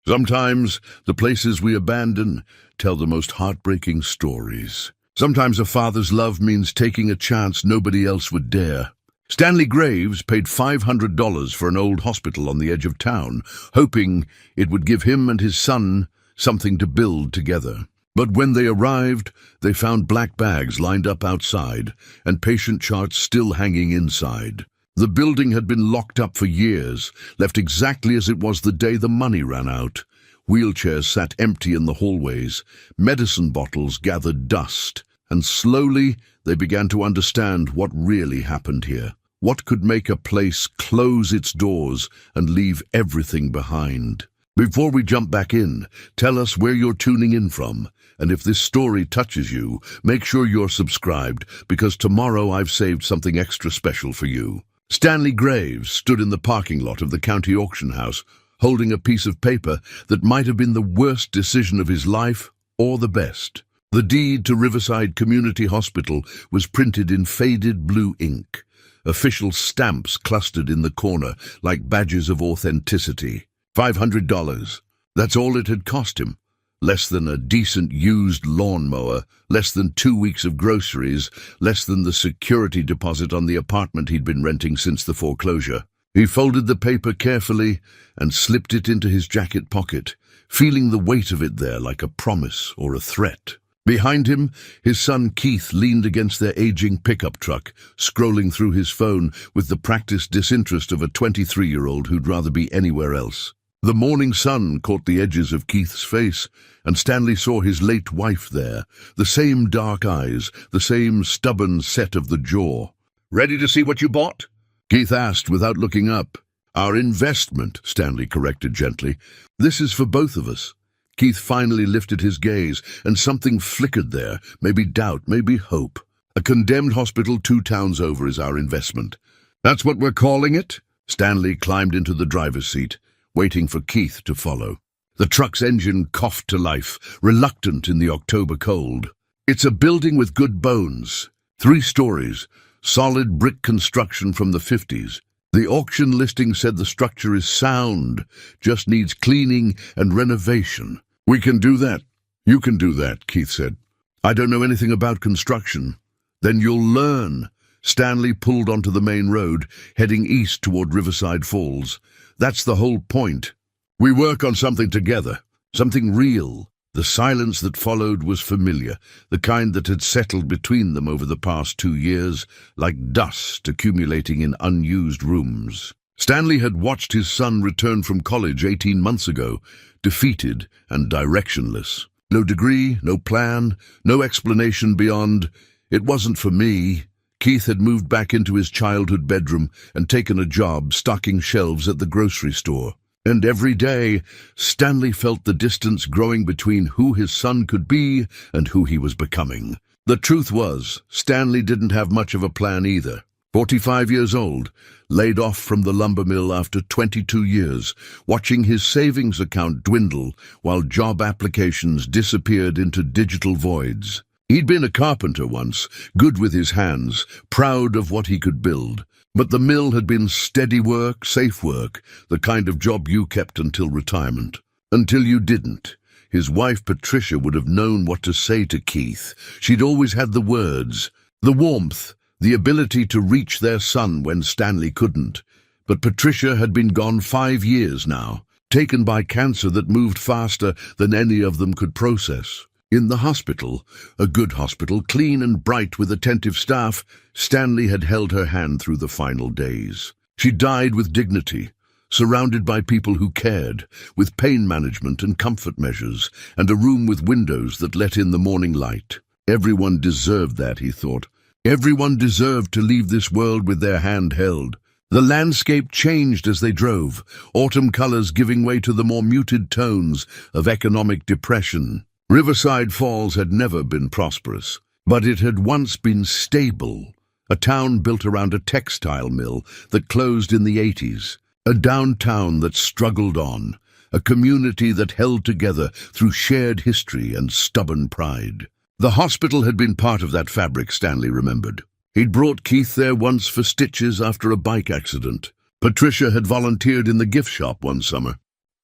Sometimes the places we abandon tell the most heartbreaking stories. Sometimes a father's love means taking a chance nobody else would dare. Stanley Graves paid $500 for an old hospital on the edge of town, hoping it would give him and his son something to build together. But when they arrived, they found black bags lined up outside and patient charts still hanging inside. The building had been locked up for years, left exactly as it was the day the money ran out. Wheelchairs sat empty in the hallways, medicine bottles gathered dust, and slowly they began to understand what really happened here. What could make a place close its doors and leave everything behind? Before we jump back in, tell us where you're tuning in from. And if this story touches you, make sure you're subscribed, because tomorrow I've saved something extra special for you. Stanley Graves stood in the parking lot of the county auction house, holding a piece of paper that might have been the worst decision of his life or the best. The deed to Riverside Community Hospital was printed in faded blue ink. Official stamps clustered in the corner like badges of authenticity. $500. That's all it had cost him. Less than a decent used lawnmower, less than 2 weeks of groceries, less than the security deposit on the apartment he'd been renting since the foreclosure. He folded the paper carefully and slipped it into his jacket pocket, feeling the weight of it there like a promise or a threat. Behind him, his son Keith leaned against their aging pickup truck, scrolling through his phone with the practiced disinterest of a 23-year-old who'd rather be anywhere else. The morning sun caught the edges of Keith's face, and Stanley saw his late wife there, the same dark eyes, the same stubborn set of the jaw. "Ready to see what you bought?" Keith asked without looking up. "Our investment," Stanley corrected gently. "This is for both of us." Keith finally lifted his gaze, and something flickered there, maybe doubt, maybe hope. "A condemned hospital 2 towns over is our investment." "That's what we're calling it?" Stanley climbed into the driver's seat, waiting for Keith to follow. The truck's engine coughed to life, reluctant in the October cold. "It's a building with good bones. 3 stories, solid brick construction from the 50s. The auction listing said the structure is sound, just needs cleaning and renovation." "We can do that." "You can do that," Keith said. "I don't know anything about construction." "Then you'll learn." Stanley pulled onto the main road, heading east toward Riverside Falls. "That's the whole point. We work on something together, something real." The silence that followed was familiar, the kind that had settled between them over the past 2 years, like dust accumulating in unused rooms. Stanley had watched his son return from college 18 months ago, defeated and directionless. No degree, no plan, no explanation beyond, "It wasn't for me." Keith had moved back into his childhood bedroom and taken a job stocking shelves at the grocery store. And every day, Stanley felt the distance growing between who his son could be and who he was becoming. The truth was, Stanley didn't have much of a plan either. 45 years old, laid off from the lumber mill after 22 years, watching his savings account dwindle while job applications disappeared into digital voids. He'd been a carpenter once, good with his hands, proud of what he could build. But the mill had been steady work, safe work, the kind of job you kept until retirement. Until you didn't. His wife Patricia would have known what to say to Keith. She'd always had the words, the warmth, the ability to reach their son when Stanley couldn't. But Patricia had been gone 5 years now, taken by cancer that moved faster than any of them could process. In the hospital, a good hospital, clean and bright with attentive staff, Stanley had held her hand through the final days. She died with dignity, surrounded by people who cared, with pain management and comfort measures, and a room with windows that let in the morning light. Everyone deserved that, he thought. Everyone deserved to leave this world with their hand held. The landscape changed as they drove, autumn colors giving way to the more muted tones of economic depression. Riverside Falls had never been prosperous, but it had once been stable. A town built around a textile mill that closed in the 80s. A downtown that struggled on. A community that held together through shared history and stubborn pride. The hospital had been part of that fabric, Stanley remembered. He'd brought Keith there once for stitches after a bike accident. Patricia had volunteered in the gift shop one summer.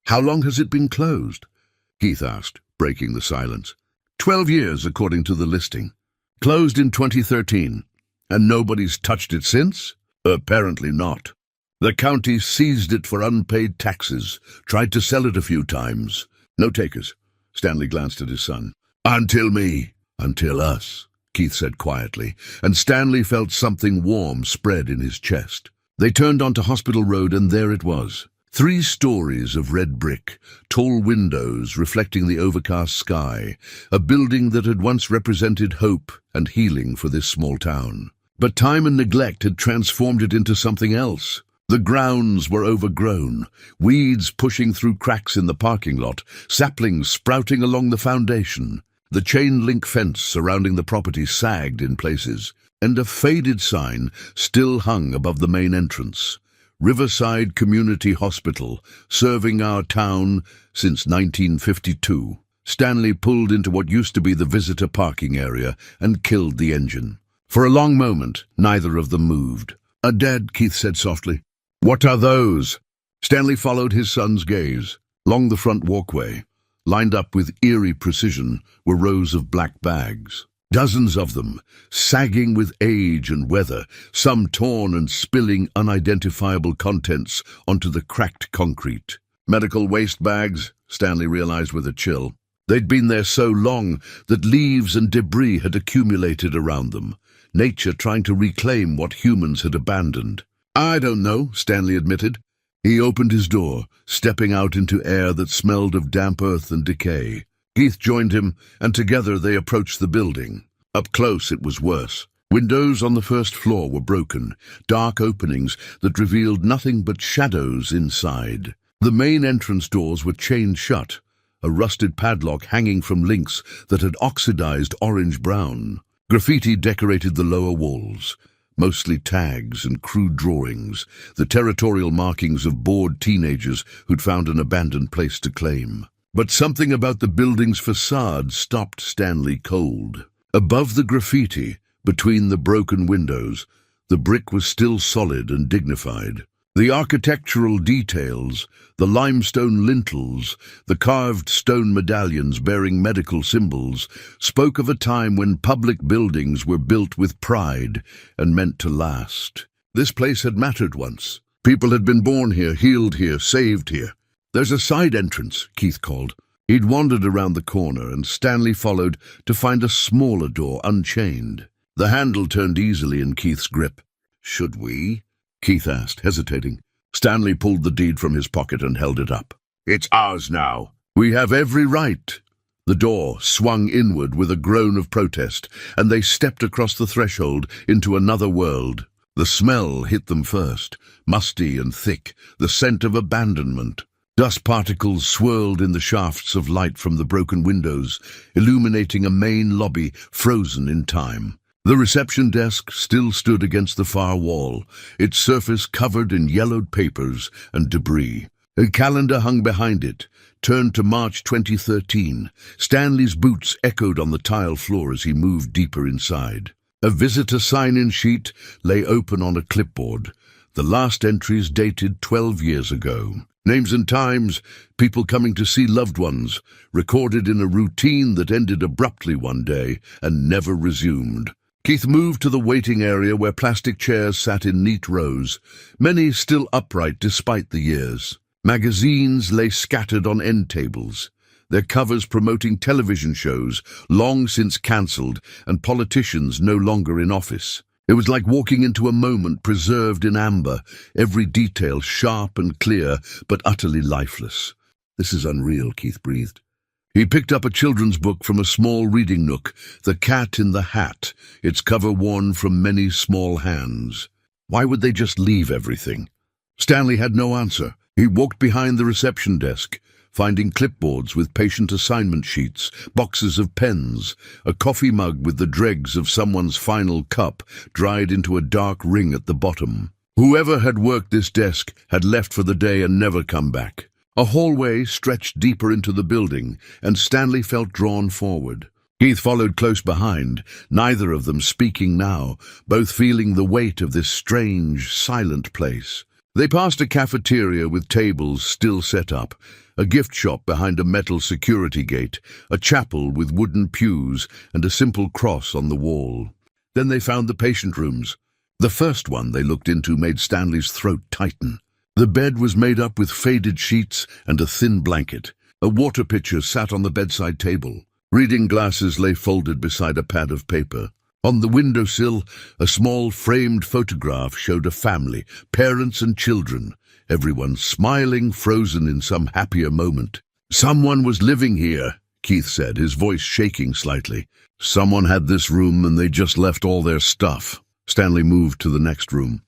How long has it been closed? Keith asked, breaking the silence. 12 years, according to the listing. Closed in 2013. And nobody's touched it since? Apparently not. The county seized it for unpaid taxes, tried to sell it a few times. No takers. Stanley glanced at his son. Until me. Until us, Keith said quietly, and Stanley felt something warm spread in his chest. They turned onto Hospital Road, and there it was. 3 stories of red brick, tall windows reflecting the overcast sky, a building that had once represented hope and healing for this small town. But time and neglect had transformed it into something else. The grounds were overgrown, weeds pushing through cracks in the parking lot, saplings sprouting along the foundation. The chain-link fence surrounding the property sagged in places, and a faded sign still hung above the main entrance. Riverside Community Hospital, serving our town since 1952. Stanley pulled into what used to be the visitor parking area and killed the engine. For a long moment, neither of them moved. Dead, Keith said softly. What are those? Stanley followed his son's gaze. Along the front walkway, lined up with eerie precision, were rows of black bags. Dozens of them, sagging with age and weather, some torn and spilling unidentifiable contents onto the cracked concrete. Medical waste bags, Stanley realized with a chill. They'd been there so long that leaves and debris had accumulated around them, nature trying to reclaim what humans had abandoned. I don't know, Stanley admitted. He opened his door, stepping out into air that smelled of damp earth and decay. Keith joined him, and together they approached the building. Up close, it was worse. Windows on the first floor were broken, dark openings that revealed nothing but shadows inside. The main entrance doors were chained shut, a rusted padlock hanging from links that had oxidized orange-brown. Graffiti decorated the lower walls, mostly tags and crude drawings, the territorial markings of bored teenagers who'd found an abandoned place to claim. But something about the building's facade stopped Stanley cold. Above the graffiti, between the broken windows, the brick was still solid and dignified. The architectural details, the limestone lintels, the carved stone medallions bearing medical symbols, spoke of a time when public buildings were built with pride and meant to last. This place had mattered once. People had been born here, healed here, saved here. There's a side entrance, Keith called. He'd wandered around the corner, and Stanley followed to find a smaller door unchained. The handle turned easily in Keith's grip. Should we? Keith asked, hesitating. Stanley pulled the deed from his pocket and held it up. It's ours now. We have every right. The door swung inward with a groan of protest, and they stepped across the threshold into another world. The smell hit them first, musty and thick, the scent of abandonment. Dust particles swirled in the shafts of light from the broken windows, illuminating a main lobby frozen in time. The reception desk still stood against the far wall, its surface covered in yellowed papers and debris. A calendar hung behind it, turned to March 2013. Stanley's boots echoed on the tile floor as he moved deeper inside. A visitor sign-in sheet lay open on a clipboard. The last entries dated 12 years ago. Names and times, people coming to see loved ones, recorded in a routine that ended abruptly one day and never resumed. Keith moved to the waiting area where plastic chairs sat in neat rows, many still upright despite the years. Magazines lay scattered on end tables, their covers promoting television shows long since cancelled and politicians no longer in office. It was like walking into a moment preserved in amber, every detail sharp and clear, but utterly lifeless. This is unreal, Keith breathed. He picked up a children's book from a small reading nook, The Cat in the Hat, its cover worn from many small hands. Why would they just leave everything? Stanley had no answer. He walked behind the reception desk, finding clipboards with patient assignment sheets, boxes of pens, a coffee mug with the dregs of someone's final cup dried into a dark ring at the bottom. Whoever had worked this desk had left for the day and never come back. A hallway stretched deeper into the building, and Stanley felt drawn forward. Keith followed close behind, neither of them speaking now, both feeling the weight of this strange, silent place. They passed a cafeteria with tables still set up, a gift shop behind a metal security gate, a chapel with wooden pews and a simple cross on the wall. Then they found the patient rooms. The first one they looked into made Stanley's throat tighten. The bed was made up with faded sheets and a thin blanket. A water pitcher sat on the bedside table. Reading glasses lay folded beside a pad of paper. On the windowsill, a small framed photograph showed a family, parents and children, everyone smiling, frozen in some happier moment. "Someone was living here," Keith said, his voice shaking slightly. "Someone had this room and they just left all their stuff." Stanley moved to the next room.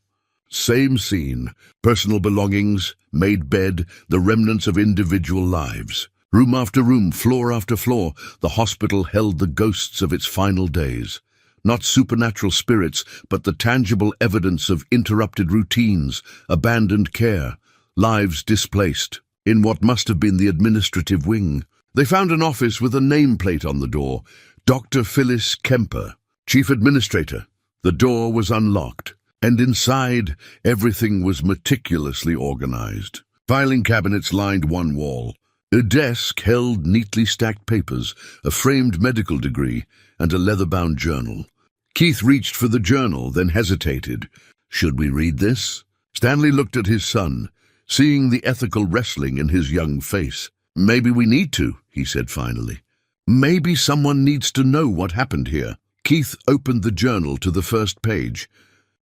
Same scene, personal belongings, made bed, the remnants of individual lives. Room after room, floor after floor, the hospital held the ghosts of its final days. Not supernatural spirits, but the tangible evidence of interrupted routines, abandoned care, lives displaced. In what must have been the administrative wing, they found an office with a nameplate on the door, Dr. Phyllis Kemper, Chief Administrator. The door was unlocked, and inside, everything was meticulously organized. Filing cabinets lined one wall. A desk held neatly stacked papers, a framed medical degree, and a leather-bound journal. Keith reached for the journal, then hesitated. Should we read this? Stanley looked at his son, seeing the ethical wrestling in his young face. Maybe we need to, he said finally. Maybe someone needs to know what happened here. Keith opened the journal to the first page,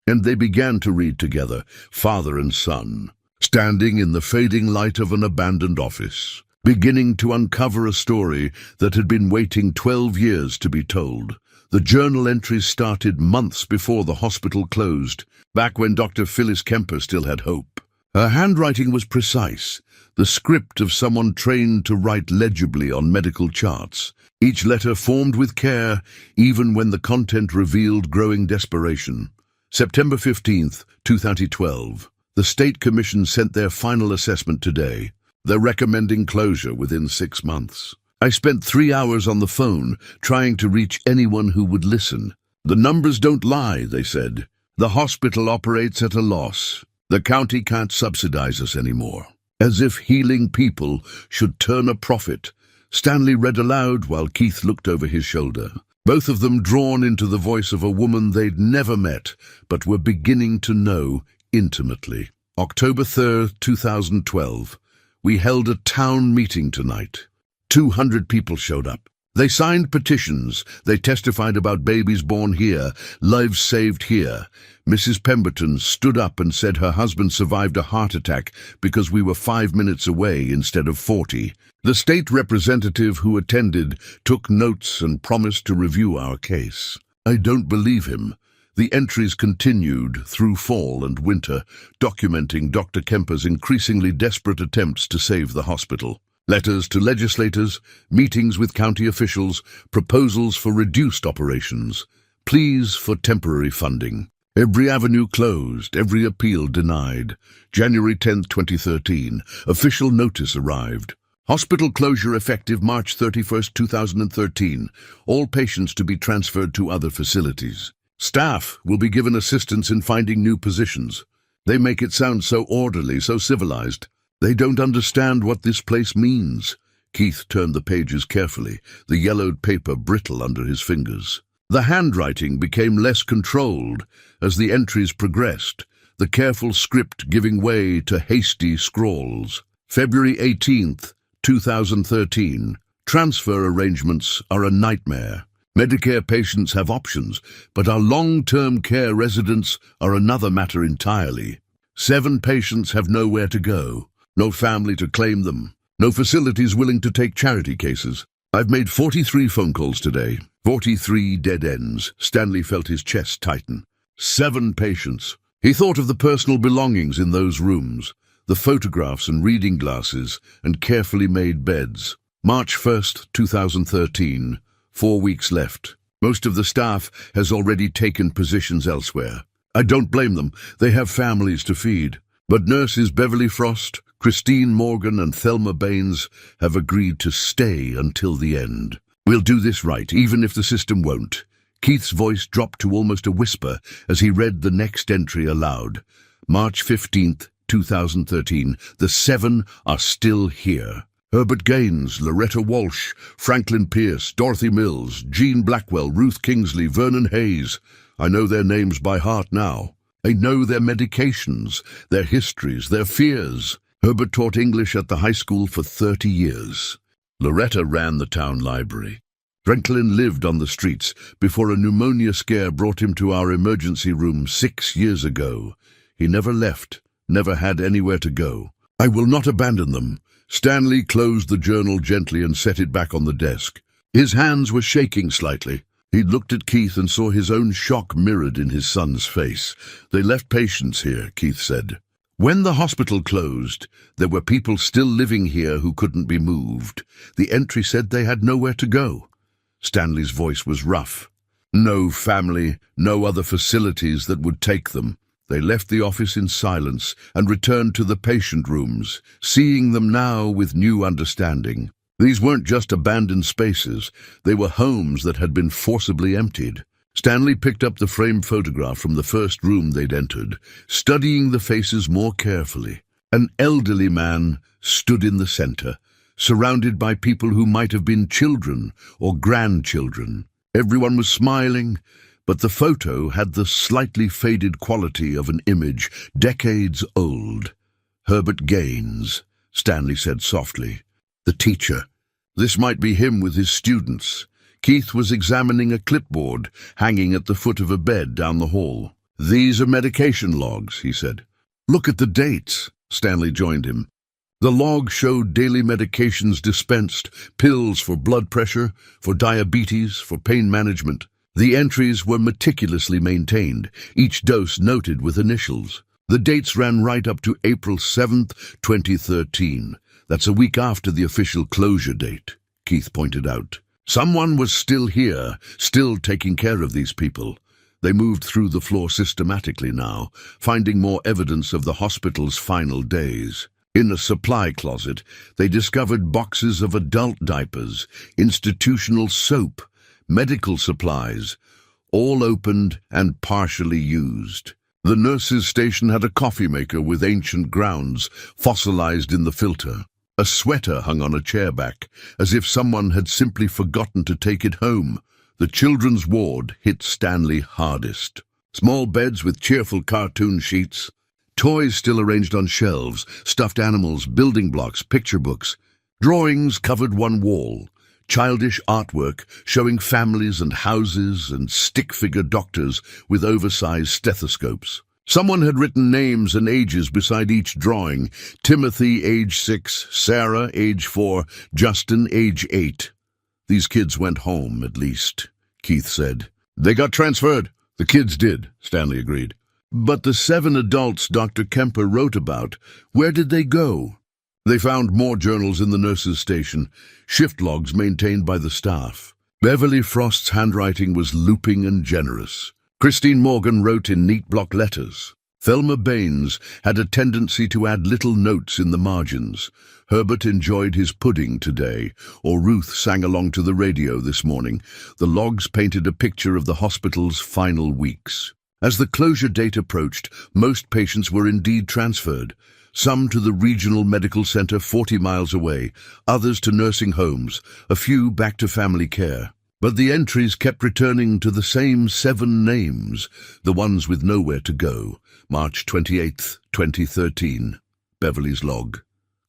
and they began to read together, father and son, standing in the fading light of an abandoned office, beginning to uncover a story that had been waiting 12 years to be told. The journal entries started months before the hospital closed, back when Dr. Phyllis Kemper still had hope. Her handwriting was precise, the script of someone trained to write legibly on medical charts. Each letter formed with care, even when the content revealed growing desperation. September 15th, 2012. The State Commission sent their final assessment today. They're recommending closure within 6 months. I spent 3 hours on the phone trying to reach anyone who would listen. The numbers don't lie, they said. The hospital operates at a loss. The county can't subsidize us anymore. As if healing people should turn a profit. Stanley read aloud while Keith looked over his shoulder. Both of them drawn into the voice of a woman they'd never met, but were beginning to know intimately. October 3rd, 2012. We held a town meeting tonight. 200 people showed up. They signed petitions. They testified about babies born here, lives saved here. Mrs. Pemberton stood up and said her husband survived a heart attack because we were 5 minutes away instead of 40. The state representative who attended took notes and promised to review our case. I don't believe him. The entries continued through fall and winter, documenting Dr. Kemper's increasingly desperate attempts to save the hospital. Letters to legislators, meetings with county officials, proposals for reduced operations, pleas for temporary funding. Every avenue closed, every appeal denied. January 10, 2013, official notice arrived. Hospital closure effective March 31, 2013. All patients to be transferred to other facilities. Staff will be given assistance in finding new positions. They make it sound so orderly, so civilized. They don't understand what this place means. Keith turned the pages carefully, the yellowed paper brittle under his fingers. The handwriting became less controlled as the entries progressed, the careful script giving way to hasty scrawls. February 18th, 2013. Transfer arrangements are a nightmare. Medicare patients have options, but our long-term care residents are another matter entirely. 7 patients have nowhere to go. No family to claim them. No facilities willing to take charity cases. I've made 43 phone calls today. 43 dead ends. Stanley felt his chest tighten. 7 patients. He thought of the personal belongings in those rooms, the photographs and reading glasses and carefully made beds. March 1st, 2013. 4 weeks left. Most of the staff has already taken positions elsewhere. I don't blame them. They have families to feed. But nurses Beverly Frost, Christine Morgan and Thelma Baines have agreed to stay until the end. We'll do this right, even if the system won't. Keith's voice dropped to almost a whisper as he read the next entry aloud. March 15th, 2013. The 7 are still here. Herbert Gaines, Loretta Walsh, Franklin Pierce, Dorothy Mills, Jean Blackwell, Ruth Kingsley, Vernon Hayes. I know their names by heart now. I know their medications, their histories, their fears. Herbert taught English at the high school for 30 years. Loretta ran the town library. Franklin lived on the streets before a pneumonia scare brought him to our emergency room 6 years ago. He never left, never had anywhere to go. I will not abandon them. Stanley closed the journal gently and set it back on the desk. His hands were shaking slightly. He looked at Keith and saw his own shock mirrored in his son's face. They left patients here, Keith said. When the hospital closed, there were people still living here who couldn't be moved. The entry said they had nowhere to go. Stanley's voice was rough. No family, no other facilities that would take them. They left the office in silence and returned to the patient rooms, seeing them now with new understanding. These weren't just abandoned spaces, they were homes that had been forcibly emptied. Stanley picked up the framed photograph from the first room they'd entered, studying the faces more carefully. An elderly man stood in the center, surrounded by people who might have been children or grandchildren. Everyone was smiling, but the photo had the slightly faded quality of an image decades old. Herbert Gaines, Stanley said softly. The teacher. This might be him with his students. Keith was examining a clipboard hanging at the foot of a bed down the hall. These are medication logs, he said. Look at the dates. Stanley joined him. The log showed daily medications dispensed, pills for blood pressure, for diabetes, for pain management. The entries were meticulously maintained, each dose noted with initials. The dates ran right up to April 7th, 2013. That's a week after the official closure date, Keith pointed out. Someone was still here, still taking care of these people. They moved through the floor systematically now, finding more evidence of the hospital's final days. In a supply closet, they discovered boxes of adult diapers, institutional soap, medical supplies, all opened and partially used. The nurse's station had a coffee maker with ancient grounds fossilized in the filter. A sweater hung on a chairback, as if someone had simply forgotten to take it home. The children's ward hit Stanley hardest. Small beds with cheerful cartoon sheets, toys still arranged on shelves, stuffed animals, building blocks, picture books. Drawings covered one wall. Childish artwork showing families and houses and stick-figure doctors with oversized stethoscopes. Someone had written names and ages beside each drawing. Timothy, age 6, Sarah, age 4, Justin, age 8. These kids went home, at least, Keith said. They got transferred. The kids did, Stanley agreed. But the 7 adults Dr. Kemper wrote about, where did they go? They found more journals in the nurse's station, shift logs maintained by the staff. Beverly Frost's handwriting was looping and generous. Christine Morgan wrote in neat block letters. Thelma Baines had a tendency to add little notes in the margins. Herbert enjoyed his pudding today, or Ruth sang along to the radio this morning. The logs painted a picture of the hospital's final weeks. As the closure date approached, most patients were indeed transferred. Some to the regional medical center 40 miles away, others to nursing homes, a few back to family care. But the entries kept returning to the same 7 names, the ones with nowhere to go. March 28th, 2013. Beverly's log.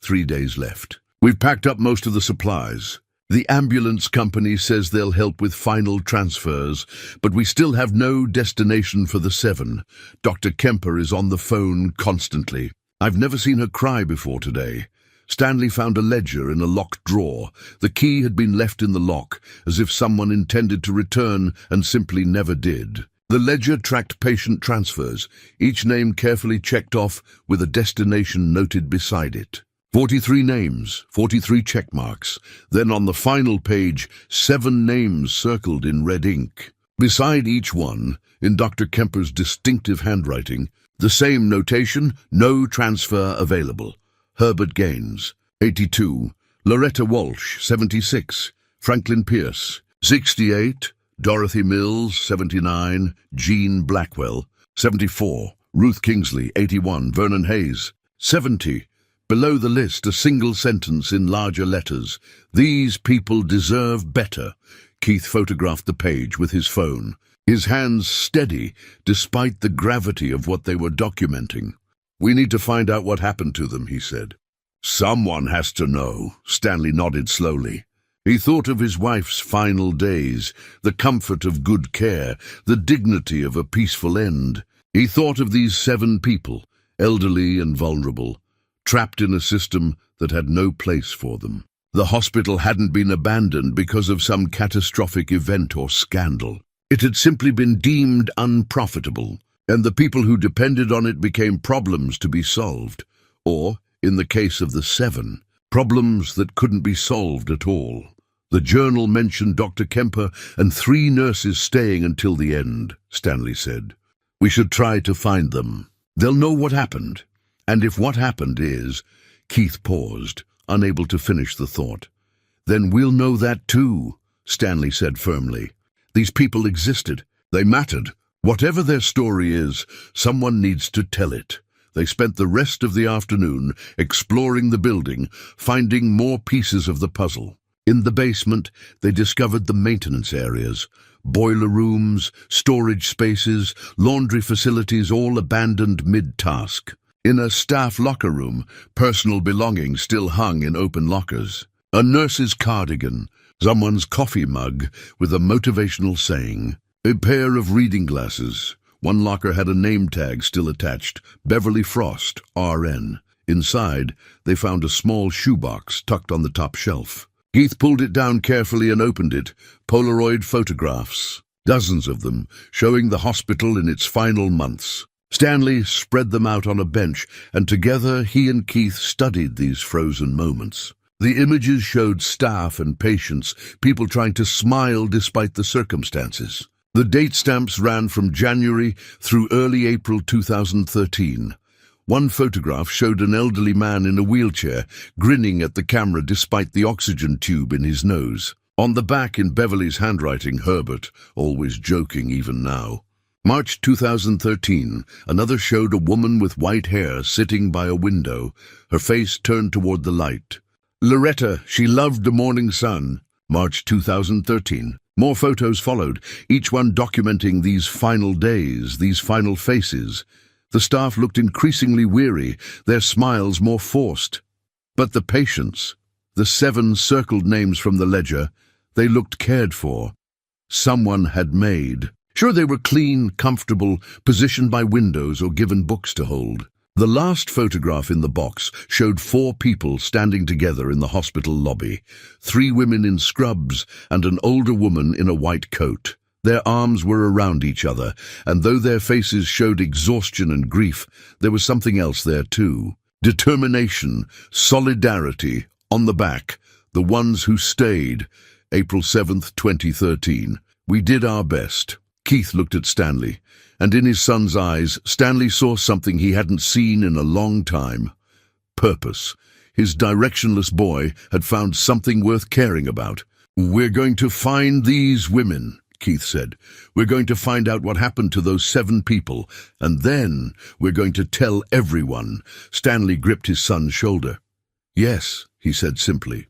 3 days left. We've packed up most of the supplies. The ambulance company says they'll help with final transfers, but we still have no destination for the 7. Dr. Kemper is on the phone constantly. I've never seen her cry before today. Stanley found a ledger in a locked drawer. The key had been left in the lock, as if someone intended to return and simply never did. The ledger tracked patient transfers, each name carefully checked off with a destination noted beside it. 43 names, 43 check marks. Then on the final page, 7 names circled in red ink. Beside each one, in Dr. Kemper's distinctive handwriting, the same notation, no transfer available. Herbert Gaines, 82. Loretta Walsh, 76. Franklin Pierce, 68. Dorothy Mills, 79. Jean Blackwell, 74. Ruth Kingsley, 81. Vernon Hayes, 70. Below the list, a single sentence in larger letters. These people deserve better. Keith photographed the page with his phone, his hands steady despite the gravity of what they were documenting. We need to find out what happened to them, he said. Someone has to know. Stanley nodded slowly. He thought of his wife's final days, the comfort of good care, the dignity of a peaceful end. He thought of these 7 people, elderly and vulnerable, trapped in a system that had no place for them. The hospital hadn't been abandoned because of some catastrophic event or scandal. It had simply been deemed unprofitable, and the people who depended on it became problems to be solved. Or, in the case of the 7, problems that couldn't be solved at all. The journal mentioned Dr. Kemper and 3 nurses staying until the end, Stanley said. We should try to find them. They'll know what happened. And if what happened is... Keith paused, unable to finish the thought. Then we'll know that too, Stanley said firmly. These people existed. They mattered. Whatever their story is, someone needs to tell it. They spent the rest of the afternoon exploring the building, finding more pieces of the puzzle. In the basement, they discovered the maintenance areas. Boiler rooms, storage spaces, laundry facilities all abandoned mid-task. In a staff locker room, personal belongings still hung in open lockers. A nurse's cardigan, someone's coffee mug with a motivational saying, a pair of reading glasses. One locker had a name tag still attached, Beverly Frost, RN. Inside, they found a small shoebox tucked on the top shelf. Keith pulled it down carefully and opened it. Polaroid photographs, dozens of them, showing the hospital in its final months. Stanley spread them out on a bench, and together he and Keith studied these frozen moments. The images showed staff and patients, people trying to smile despite the circumstances. The date stamps ran from January through early April 2013. One photograph showed an elderly man in a wheelchair, grinning at the camera despite the oxygen tube in his nose. On the back, in Beverly's handwriting, Herbert, always joking even now. March 2013, another showed a woman with white hair sitting by a window, her face turned toward the light. Loretta, she loved the morning sun. March 2013. More photos followed, each one documenting these final days, these final faces. The staff looked increasingly weary, their smiles more forced. But the patients, the 7 circled names from the ledger, they looked cared for. Someone had made. Sure, they were clean, comfortable, positioned by windows or given books to hold. The last photograph in the box showed 4 people standing together in the hospital lobby, 3 women in scrubs and an older woman in a white coat. Their arms were around each other, and though their faces showed exhaustion and grief, there was something else there too. Determination, solidarity. On the back, the ones who stayed. April 7th, 2013. We did our best. Keith looked at Stanley, and in his son's eyes, Stanley saw something he hadn't seen in a long time. Purpose. His directionless boy had found something worth caring about. We're going to find these women, Keith said. We're going to find out what happened to those 7 people, and then we're going to tell everyone. Stanley gripped his son's shoulder. Yes, he said simply.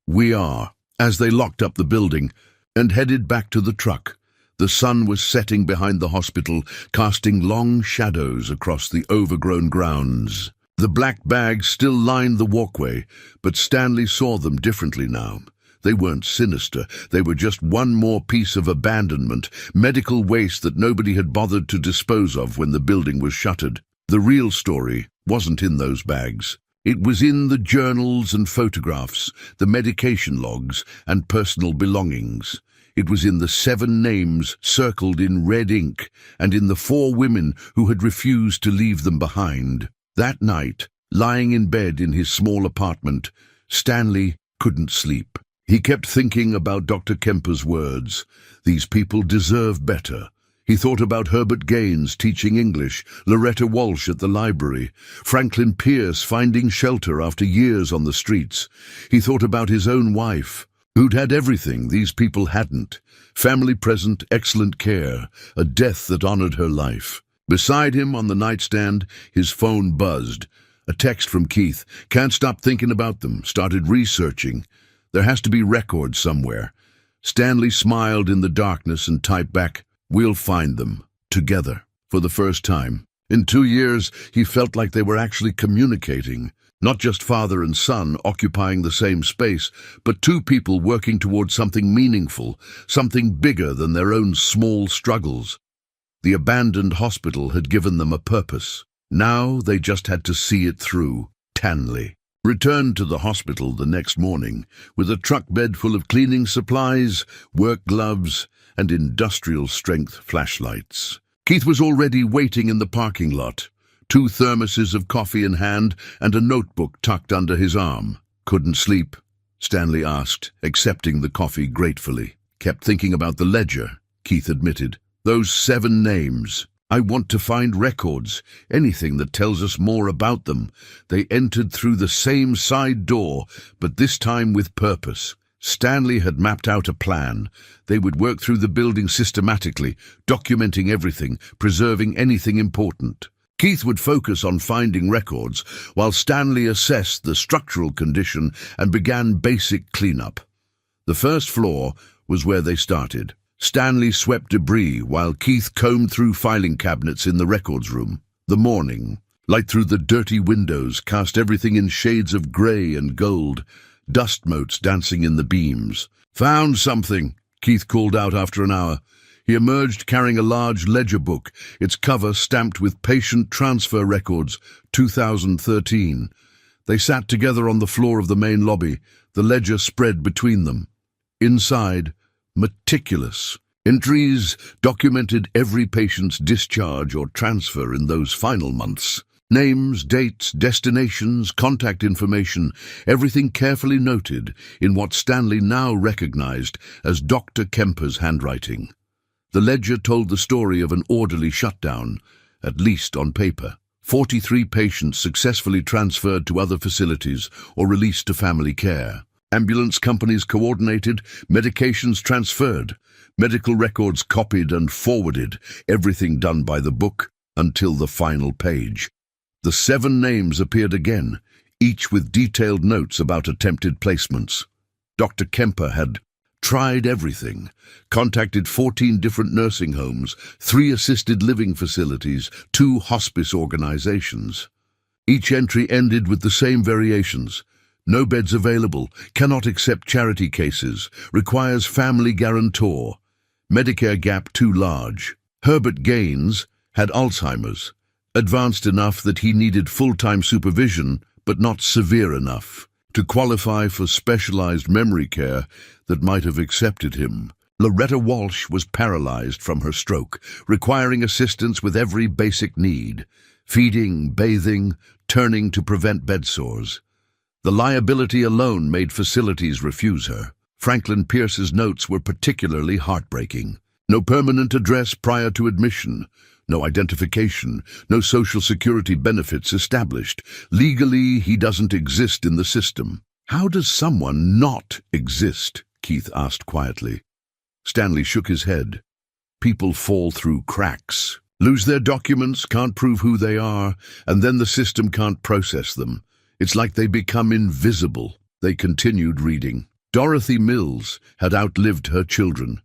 We are. As they locked up the building and headed back to the truck, the sun was setting behind the hospital, casting long shadows across the overgrown grounds. The black bags still lined the walkway, but Stanley saw them differently now. They weren't sinister. They were just one more piece of abandonment, medical waste that nobody had bothered to dispose of when the building was shuttered. The real story wasn't in those bags. It was in the journals and photographs, the medication logs and personal belongings. It was in the 7 names circled in red ink and in the 4 women who had refused to leave them behind. That night, lying in bed in his small apartment, Stanley couldn't sleep. He kept thinking about Dr. Kemper's words. These people deserve better. He thought about Herbert Gaines teaching English, Loretta Walsh at the library, Franklin Pierce finding shelter after years on the streets. He thought about his own wife, who'd had everything these people hadn't. Family present, excellent care, a death that honored her life. Beside him on the nightstand, his phone buzzed. A text from Keith. Can't stop thinking about them. Started researching. There has to be records somewhere. Stanley smiled in the darkness and typed back, "We'll find them. Together." For the first time. In 2 years, he felt like they were actually communicating. Not just father and son occupying the same space, but two people working towards something meaningful, something bigger than their own small struggles. The abandoned hospital had given them a purpose. Now they just had to see it through. Stanley returned to the hospital the next morning with a truck bed full of cleaning supplies, work gloves, and industrial-strength flashlights. Keith was already waiting in the parking lot, 2 thermoses of coffee in hand and a notebook tucked under his arm. "Couldn't sleep?" Stanley asked, accepting the coffee gratefully. "Kept thinking about the ledger," Keith admitted. "Those 7 names. I want to find records, anything that tells us more about them. They entered through the same side door, but this time with purpose." Stanley had mapped out a plan. They would work through the building systematically, documenting everything, preserving anything important. Keith would focus on finding records, while Stanley assessed the structural condition and began basic cleanup. The first floor was where they started. Stanley swept debris while Keith combed through filing cabinets in the records room. The morning, light through the dirty windows, cast everything in shades of grey and gold, dust motes dancing in the beams. "Found something," Keith called out after an hour. He emerged carrying a large ledger book, its cover stamped with patient transfer records, 2013. They sat together on the floor of the main lobby, the ledger spread between them. Inside, meticulous. Entries documented every patient's discharge or transfer in those final months. Names, dates, destinations, contact information, everything carefully noted in what Stanley now recognized as Dr. Kemper's handwriting. The ledger told the story of an orderly shutdown, at least on paper. 43 patients successfully transferred to other facilities or released to family care. Ambulance companies coordinated, medications transferred, medical records copied and forwarded, everything done by the book until the final page. The 7 names appeared again, each with detailed notes about attempted placements. Dr. Kemper had tried everything, contacted 14 different nursing homes, 3 assisted living facilities, 2 hospice organizations. Each entry ended with the same variations. No beds available, cannot accept charity cases, requires family guarantor. Medicare gap too large. Herbert Gaines had Alzheimer's, advanced enough that he needed full-time supervision, but not severe enough to qualify for specialized memory care that might have accepted him. Loretta Walsh was paralyzed from her stroke, requiring assistance with every basic need, feeding, bathing, turning to prevent bed sores. The liability alone made facilities refuse her. Franklin Pierce's notes were particularly heartbreaking. No permanent address prior to admission, no identification, no social security benefits established. Legally, he doesn't exist in the system. "How does someone not exist?" Keith asked quietly. Stanley shook his head. "People fall through cracks, lose their documents, can't prove who they are, and then the system can't process them. It's like they become invisible." They continued reading. Dorothy Mills had outlived her children,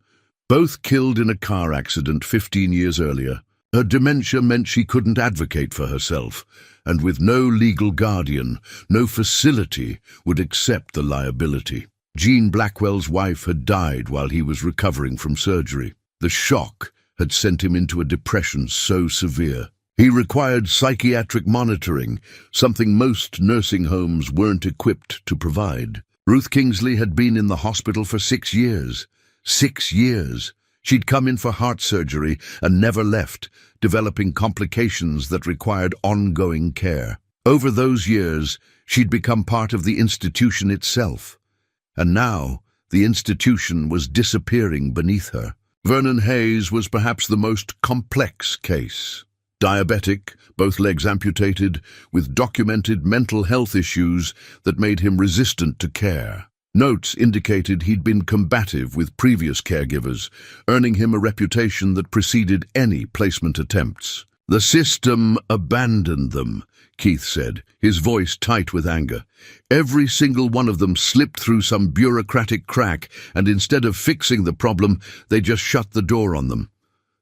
both killed in a car accident 15 years earlier. Her dementia meant she couldn't advocate for herself, and with no legal guardian, no facility would accept the liability. Jean Blackwell's wife had died while he was recovering from surgery. The shock had sent him into a depression so severe. He required psychiatric monitoring, something most nursing homes weren't equipped to provide. Ruth Kingsley had been in the hospital for 6 years. 6 years. She'd come in for heart surgery and never left, developing complications that required ongoing care. Over those years, she'd become part of the institution itself. And now, the institution was disappearing beneath her. Vernon Hayes was perhaps the most complex case. Diabetic, both legs amputated, with documented mental health issues that made him resistant to care. Notes indicated he'd been combative with previous caregivers, earning him a reputation that preceded any placement attempts. The system abandoned them, Keith said, his voice tight with anger. Every single one of them slipped through some bureaucratic crack, and instead of fixing the problem, they just shut the door on them.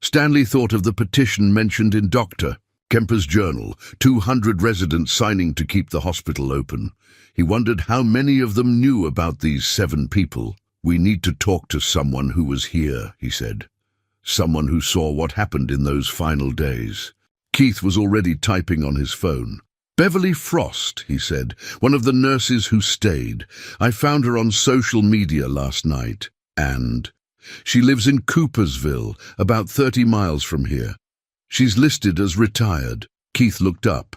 Stanley thought of the petition mentioned in Dr. Kemper's journal, 200 residents signing to keep the hospital open. He wondered how many of them knew about these 7 people. "We need to talk to someone who was here," he said. "Someone who saw what happened in those final days." Keith was already typing on his phone. "Beverly Frost," he said, "one of the nurses who stayed. I found her on social media last night. And she lives in Coopersville, about 30 miles from here. She's listed as retired." Keith looked up.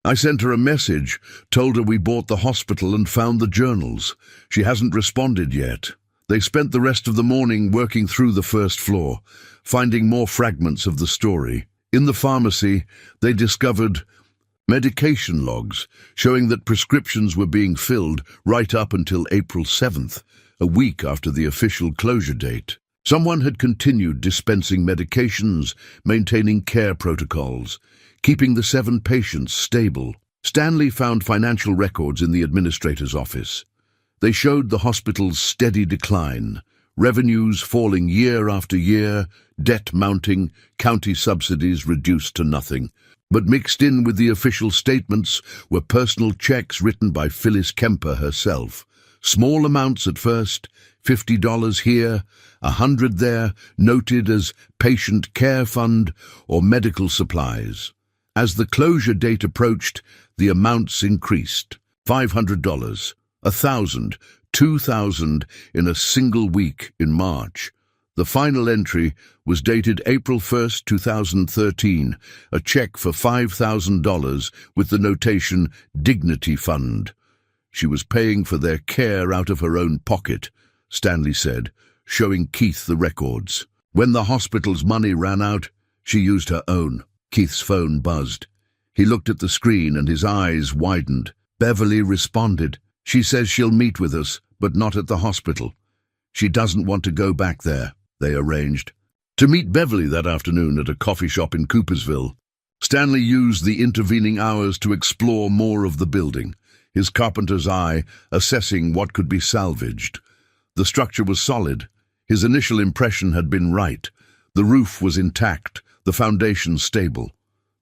"I sent her a message, told her we bought the hospital and found the journals. She hasn't responded yet." They spent the rest of the morning working through the first floor, finding more fragments of the story. In the pharmacy, they discovered medication logs showing that prescriptions were being filled right up until April 7th, a week after the official closure date. Someone had continued dispensing medications, maintaining care protocols, keeping the 7 patients stable. Stanley found financial records in the administrator's office. They showed the hospital's steady decline, revenues falling year after year, debt mounting, county subsidies reduced to nothing. But mixed in with the official statements were personal checks written by Phyllis Kemper herself. Small amounts at first, $50 here, $100 there, noted as patient care fund or medical supplies. As the closure date approached, the amounts increased. $500, $1,000, $2,000 in a single week in March. The final entry was dated April 1st, 2013, a check for $5,000 with the notation Dignity Fund. She was paying for their care out of her own pocket, Stanley said, showing Keith the records. When the hospital's money ran out, she used her own. Keith's phone buzzed. He looked at the screen and his eyes widened. Beverly responded. "She says she'll meet with us, but not at the hospital. She doesn't want to go back there." They arranged to meet Beverly that afternoon at a coffee shop in Coopersville. Stanley used the intervening hours to explore more of the building, his carpenter's eye assessing what could be salvaged. The structure was solid. His initial impression had been right. The roof was intact, the foundation stable.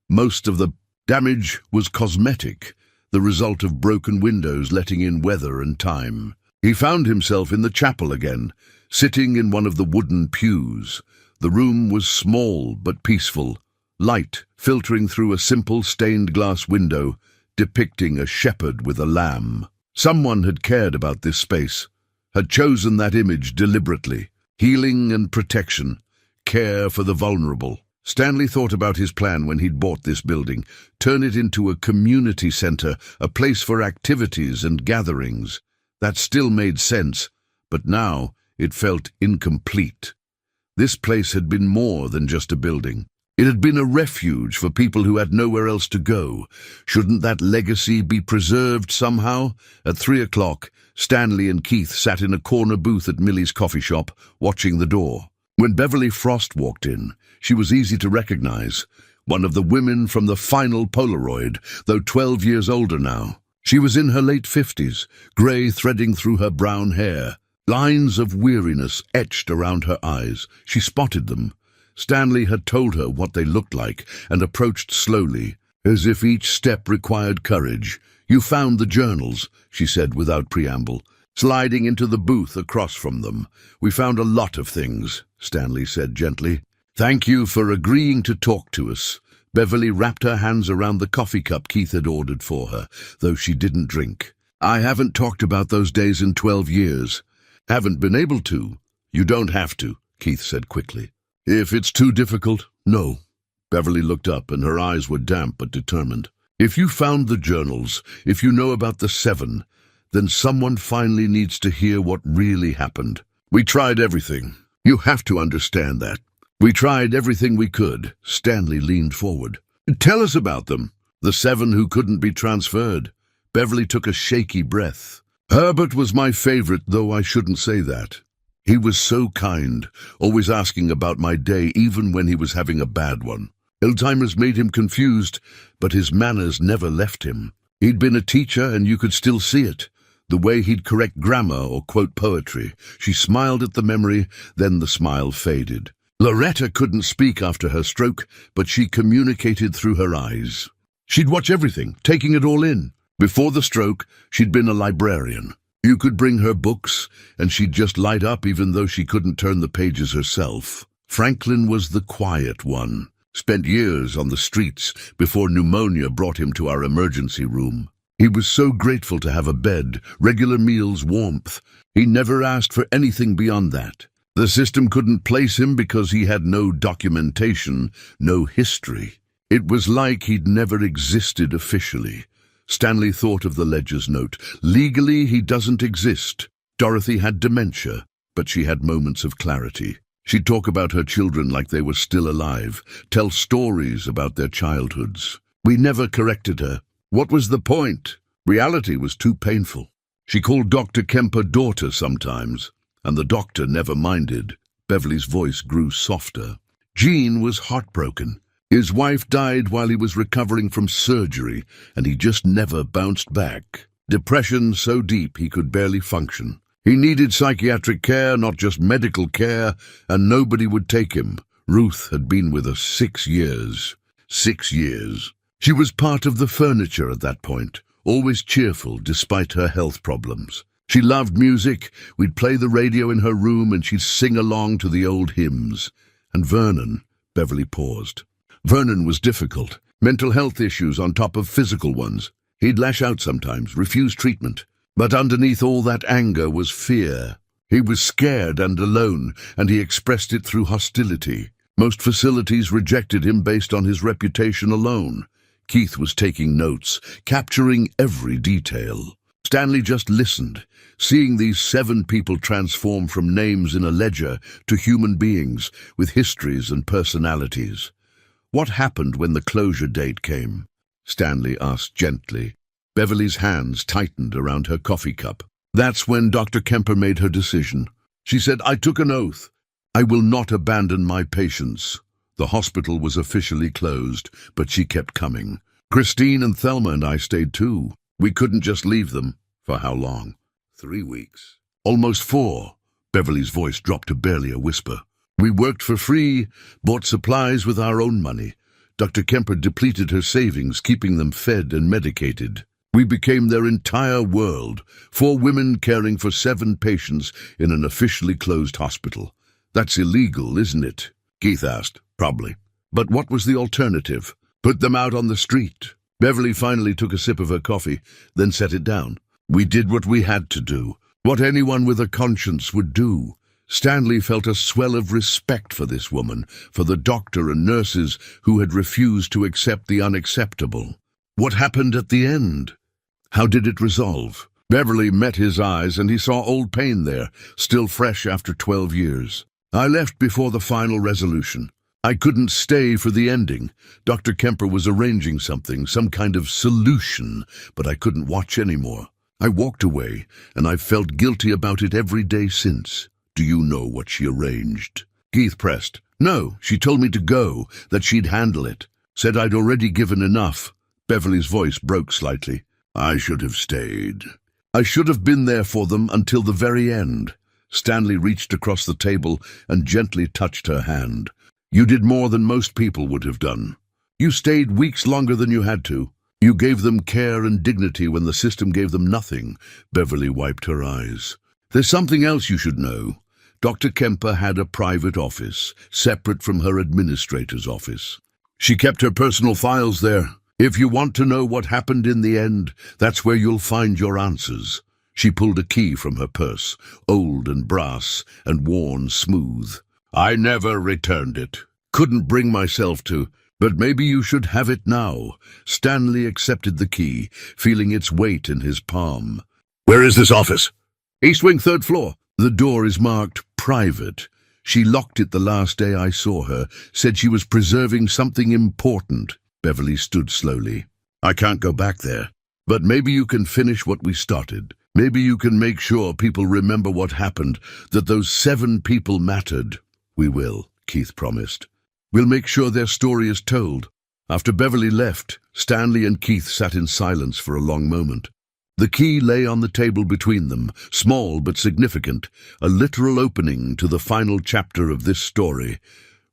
Most of the damage was cosmetic, the result of broken windows letting in weather and time. He found himself in the chapel again, sitting in one of the wooden pews. The room was small but peaceful, light filtering through a simple stained glass window, depicting a shepherd with a lamb. Someone had cared about this space, had chosen that image deliberately. Healing and protection, care for the vulnerable. Stanley thought about his plan when he'd bought this building, turn it into a community center, a place for activities and gatherings. That still made sense, but now it felt incomplete. This place had been more than just a building. It had been a refuge for people who had nowhere else to go. Shouldn't that legacy be preserved somehow? At 3 o'clock, Stanley and Keith sat in a corner booth at Millie's coffee shop, watching the door. When Beverly Frost walked in, she was easy to recognize. One of the women from the final Polaroid, though 12 years older now. She was in her late 50s, grey threading through her brown hair. Lines of weariness etched around her eyes. She spotted them. Stanley had told her what they looked like and approached slowly, as if each step required courage. "You found the journals," she said without preamble, sliding into the booth across from them. "We found a lot of things," Stanley said gently. "Thank you for agreeing to talk to us." Beverly wrapped her hands around the coffee cup Keith had ordered for her, though she didn't drink. "I haven't talked about those days in 12 years. Haven't been able to." "You don't have to," Keith said quickly. "If it's too difficult, no." Beverly looked up and her eyes were damp but determined. "If you found the journals, if you know about the 7, then someone finally needs to hear what really happened. We tried everything. You have to understand that. We tried everything we could." Stanley leaned forward. "Tell us about them." "The 7 who couldn't be transferred." Beverly took a shaky breath. "Herbert was my favorite, though I shouldn't say that. He was so kind, always asking about my day even when he was having a bad one. Alzheimer's made him confused, but his manners never left him. He'd been a teacher, and you could still see it. The way he'd correct grammar or quote poetry. She smiled at the memory, then the smile faded. Loretta couldn't speak after her stroke, but she communicated through her eyes. She'd watch everything, taking it all in. Before the stroke, she'd been a librarian. You could bring her books, and she'd just light up even though she couldn't turn the pages herself. Franklin was the quiet one. Spent years on the streets before pneumonia brought him to our emergency room. He was so grateful to have a bed, regular meals, warmth. He never asked for anything beyond that. The system couldn't place him because he had no documentation, no history. It was like he'd never existed officially. Stanley thought of the ledger's note. Legally, he doesn't exist. Dorothy had dementia, but she had moments of clarity. She'd talk about her children like they were still alive, tell stories about their childhoods. We never corrected her. What was the point? Reality was too painful. She called Dr. Kemper daughter sometimes, and the doctor never minded. Beverly's voice grew softer. Gene was heartbroken. His wife died while he was recovering from surgery, and he just never bounced back. Depression so deep he could barely function. He needed psychiatric care, not just medical care, and nobody would take him. Ruth had been with us 6 years. 6 years. She was part of the furniture at that point, always cheerful despite her health problems. She loved music. We'd play the radio in her room and she'd sing along to the old hymns. And Vernon, Beverly paused. Vernon was difficult. Mental health issues on top of physical ones. He'd lash out sometimes, refuse treatment. But underneath all that anger was fear. He was scared and alone, and he expressed it through hostility. Most facilities rejected him based on his reputation alone. Keith was taking notes, capturing every detail. Stanley just listened, seeing these 7 people transform from names in a ledger to human beings with histories and personalities. What happened when the closure date came? Stanley asked gently. Beverly's hands tightened around her coffee cup. That's when Dr. Kemper made her decision. She said, I took an oath. I will not abandon my patients. The hospital was officially closed, but she kept coming. Christine and Thelma and I stayed too. We couldn't just leave them. For how long? 3 weeks. Almost 4. Beverly's voice dropped to barely a whisper. We worked for free, bought supplies with our own money. Dr. Kemper depleted her savings, keeping them fed and medicated. We became their entire world, 4 women caring for 7 patients in an officially closed hospital. That's illegal, isn't it? Keith asked. Probably. But what was the alternative? Put them out on the street. Beverly finally took a sip of her coffee, then set it down. We did what we had to do, what anyone with a conscience would do. Stanley felt a swell of respect for this woman, for the doctor and nurses who had refused to accept the unacceptable. What happened at the end? How did it resolve? Beverly met his eyes, and he saw old pain there, still fresh after 12 years. I left before the final resolution. I couldn't stay for the ending. Dr. Kemper was arranging something, some kind of solution, but I couldn't watch anymore. I walked away, and I've felt guilty about it every day since. Do you know what she arranged? Keith pressed. No, she told me to go, that she'd handle it. Said I'd already given enough. Beverly's voice broke slightly. I should have stayed. I should have been there for them until the very end. Stanley reached across the table and gently touched her hand. You did more than most people would have done. You stayed weeks longer than you had to. You gave them care and dignity when the system gave them nothing. Beverly wiped her eyes. There's something else you should know. Dr. Kemper had a private office, separate from her administrator's office. She kept her personal files there. If you want to know what happened in the end, that's where you'll find your answers. She pulled a key from her purse, old and brass and worn smooth. I never returned it. Couldn't bring myself to, but maybe you should have it now. Stanley accepted the key, feeling its weight in his palm. Where is this office? East Wing, 3rd floor. The door is marked private. She locked it the last day I saw her, said she was preserving something important. Beverly stood slowly. I can't go back there, but maybe you can finish what we started. Maybe you can make sure people remember what happened, that those 7 people mattered. We will, Keith promised. We'll make sure their story is told." After Beverly left, Stanley and Keith sat in silence for a long moment. The key lay on the table between them, small but significant, a literal opening to the final chapter of this story.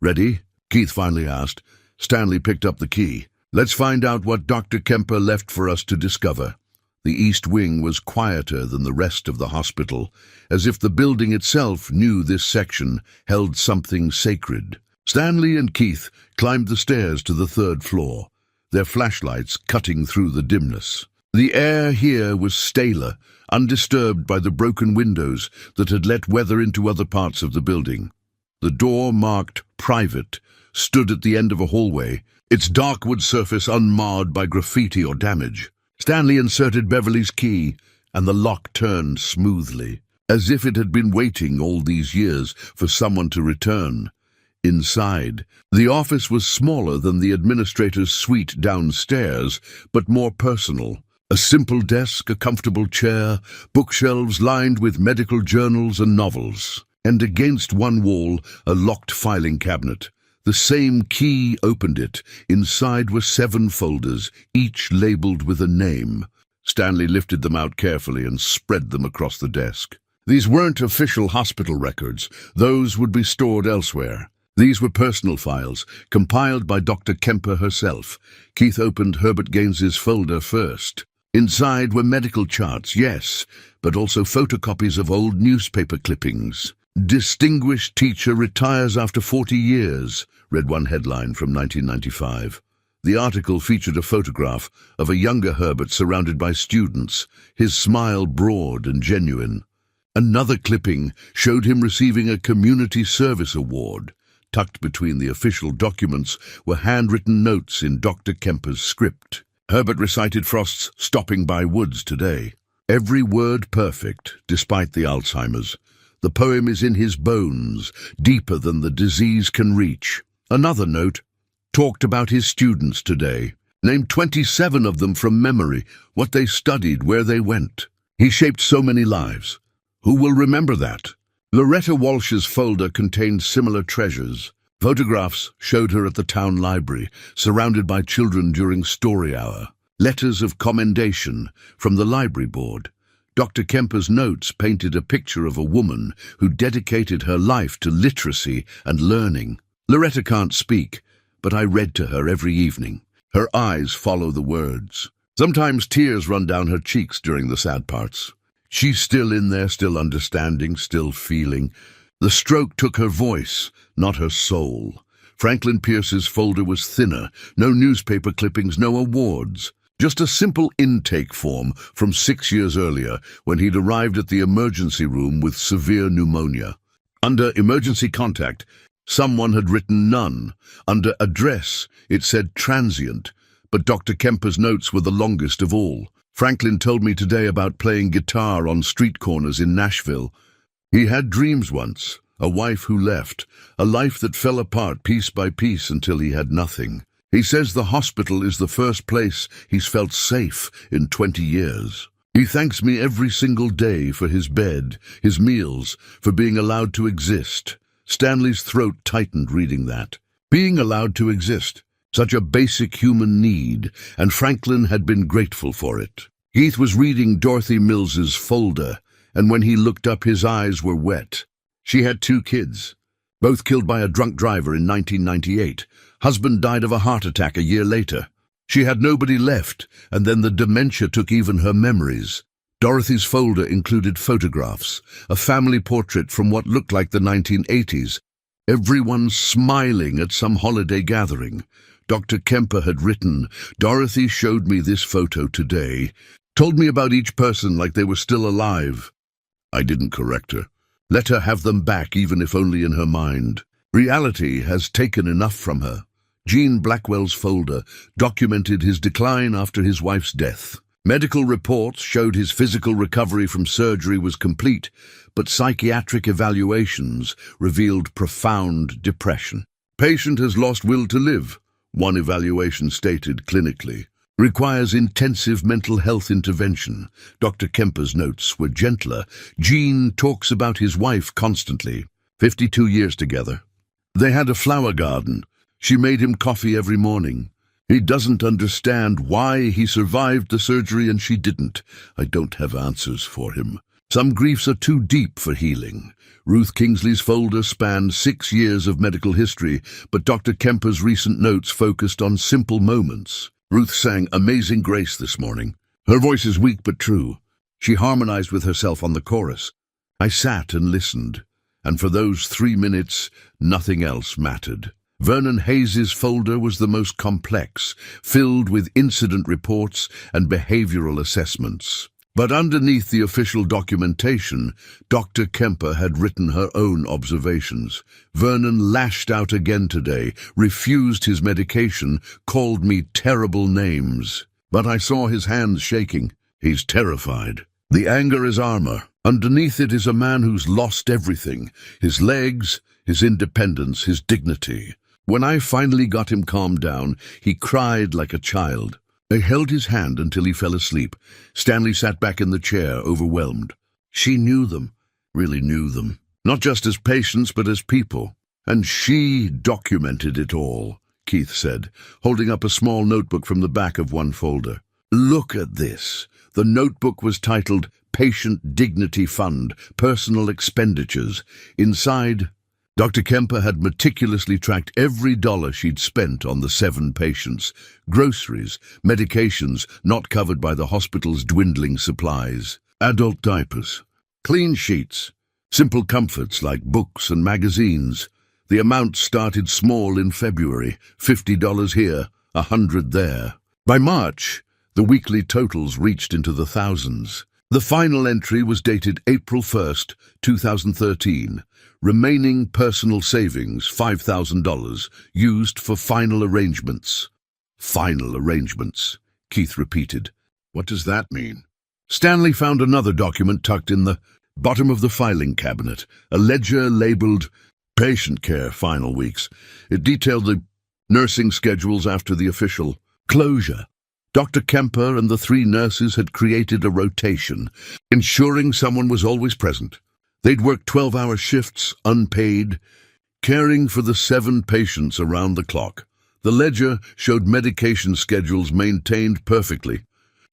"Ready?" Keith finally asked. Stanley picked up the key. "Let's find out what Dr. Kemper left for us to discover." The East Wing was quieter than the rest of the hospital, as if the building itself knew this section held something sacred. Stanley and Keith climbed the stairs to the third floor, their flashlights cutting through the dimness. The air here was staler, undisturbed by the broken windows that had let weather into other parts of the building. The door, marked "Private," stood at the end of a hallway, its dark wood surface unmarred by graffiti or damage. Stanley inserted Beverly's key, and the lock turned smoothly, as if it had been waiting all these years for someone to return. Inside, the office was smaller than the administrator's suite downstairs, but more personal. A simple desk, a comfortable chair, bookshelves lined with medical journals and novels, and against one wall, a locked filing cabinet. The same key opened it. Inside were 7 folders, each labeled with a name. Stanley lifted them out carefully and spread them across the desk. These weren't official hospital records. Those would be stored elsewhere. These were personal files, compiled by Dr. Kemper herself. Keith opened Herbert Gaines's folder first. Inside were medical charts, yes, but also photocopies of old newspaper clippings. "Distinguished teacher retires after 40 years, read one headline from 1995. The article featured a photograph of a younger Herbert surrounded by students, his smile broad and genuine. Another clipping showed him receiving a community service award. Tucked between the official documents were handwritten notes in Dr. Kemper's script. Herbert recited Frost's "Stopping by Woods Today." Every word perfect, despite the Alzheimer's. The poem is in his bones, deeper than the disease can reach. Another note talked about his students today. Named 27 of them from memory, what they studied, where they went. He shaped so many lives. Who will remember that? Loretta Walsh's folder contained similar treasures. Photographs showed her at the town library, surrounded by children during story hour. Letters of commendation from the library board. Dr. Kemper's notes painted a picture of a woman who dedicated her life to literacy and learning. Loretta can't speak, but I read to her every evening. Her eyes follow the words. Sometimes tears run down her cheeks during the sad parts. She's still in there, still understanding, still feeling. The stroke took her voice, not her soul. Franklin Pierce's folder was thinner, no newspaper clippings, no awards. Just a simple intake form from 6 years earlier when he'd arrived at the emergency room with severe pneumonia. Under emergency contact, someone had written none. Under address, it said transient, but Dr. Kemper's notes were the longest of all. Franklin told me today about playing guitar on street corners in Nashville. He had dreams once, a wife who left, a life that fell apart piece by piece until he had nothing. He says the hospital is the first place he's felt safe in 20 years. He thanks me every single day for his bed, his meals, for being allowed to exist. Stanley's throat tightened reading that. Being allowed to exist, such a basic human need, and Franklin had been grateful for it. Keith was reading Dorothy Mills's folder, and when he looked up his eyes were wet. She had 2 kids, both killed by a drunk driver in 1998. Husband died of a heart attack a year later. She had nobody left, and then the dementia took even her memories. Dorothy's folder included photographs, a family portrait from what looked like the 1980s. Everyone smiling at some holiday gathering. Dr. Kemper had written, "Dorothy showed me this photo today, told me about each person like they were still alive." I didn't correct her. Let her have them back, even if only in her mind. Reality has taken enough from her. Gene Blackwell's folder documented his decline after his wife's death. Medical reports showed his physical recovery from surgery was complete, but psychiatric evaluations revealed profound depression. Patient has lost will to live, one evaluation stated clinically. Requires intensive mental health intervention. Dr. Kemper's notes were gentler. Gene talks about his wife constantly. 52 years together. They had a flower garden, She made him coffee every morning. He doesn't understand why he survived the surgery and she didn't. I don't have answers for him. Some griefs are too deep for healing. Ruth Kingsley's folder spanned 6 years of medical history, but Dr. Kemper's recent notes focused on simple moments. Ruth sang Amazing Grace this morning. Her voice is weak but true. She harmonized with herself on the chorus. I sat and listened, and for those 3 minutes, nothing else mattered. Vernon Hayes's folder was the most complex, filled with incident reports and behavioral assessments. But underneath the official documentation, Dr. Kemper had written her own observations. Vernon lashed out again today, refused his medication, called me terrible names. But I saw his hands shaking. He's terrified. The anger is armor. Underneath it is a man who's lost everything. His legs, his independence, his dignity. When I finally got him calmed down, he cried like a child. I held his hand until he fell asleep. Stanley sat back in the chair, overwhelmed. She knew them, really knew them. Not just as patients, but as people. And she documented it all, Keith said, holding up a small notebook from the back of one folder. Look at this. The notebook was titled Patient Dignity Fund, Personal Expenditures. Inside, Dr. Kemper had meticulously tracked every dollar she'd spent on the 7 patients. Groceries, medications not covered by the hospital's dwindling supplies, adult diapers, clean sheets, simple comforts like books and magazines. The amount started small in February, $50 here, $100 there. By March, the weekly totals reached into the thousands. The final entry was dated April 1st, 2013. Remaining personal savings, $5,000, used for final arrangements. Final arrangements, Keith repeated. What does that mean? Stanley found another document tucked in the bottom of the filing cabinet, a ledger labeled Patient Care Final Weeks. It detailed the nursing schedules after the official closure. Dr. Kemper and the 3 nurses had created a rotation, ensuring someone was always present. They'd work 12-hour shifts, unpaid, caring for the 7 patients around the clock. The ledger showed medication schedules maintained perfectly.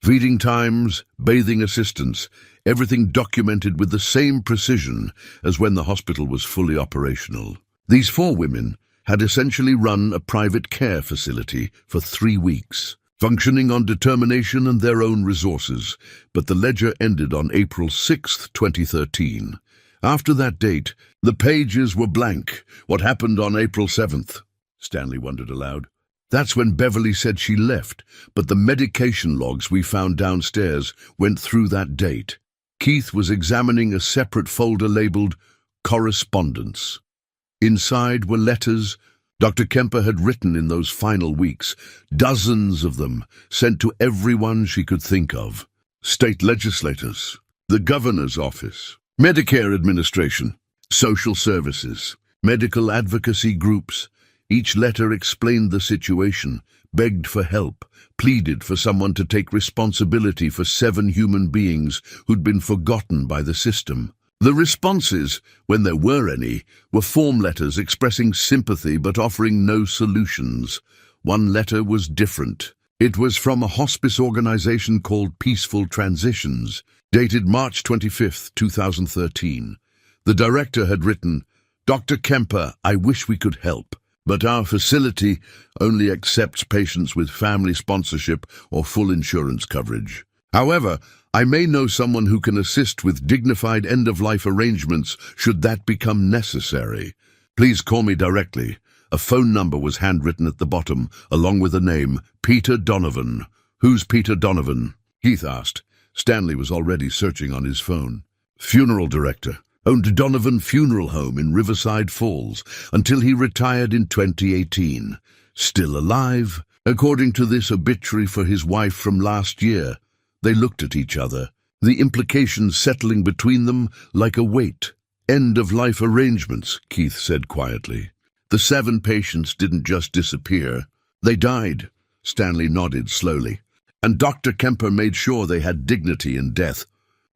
Feeding times, bathing assistance, everything documented with the same precision as when the hospital was fully operational. These 4 women had essentially run a private care facility for 3 weeks, functioning on determination and their own resources, but the ledger ended on April 6, 2013. After that date, the pages were blank. What happened on April 7th? Stanley wondered aloud. That's when Beverly said she left, but the medication logs we found downstairs went through that date. Keith was examining a separate folder labeled Correspondence. Inside were letters Dr. Kemper had written in those final weeks, dozens of them, sent to everyone she could think of. State legislators, the governor's office, Medicare administration, social services, medical advocacy groups. Each letter explained the situation, begged for help, pleaded for someone to take responsibility for 7 human beings who'd been forgotten by the system. The responses, when there were any, were form letters expressing sympathy but offering no solutions. One letter was different. It was from a hospice organization called Peaceful Transitions, dated March 25, 2013. The director had written, Dr. Kemper, I wish we could help, but our facility only accepts patients with family sponsorship or full insurance coverage. However, I may know someone who can assist with dignified end-of-life arrangements should that become necessary. Please call me directly. A phone number was handwritten at the bottom, along with a name, Peter Donovan. Who's Peter Donovan? Keith asked. Stanley was already searching on his phone. Funeral director. Owned Donovan Funeral Home in Riverside Falls until he retired in 2018. Still alive, according to this obituary for his wife from last year. They looked at each other, the implications settling between them like a weight. End-of-life arrangements, Keith said quietly. The 7 patients didn't just disappear. They died. Stanley nodded slowly. And Dr. Kemper made sure they had dignity in death,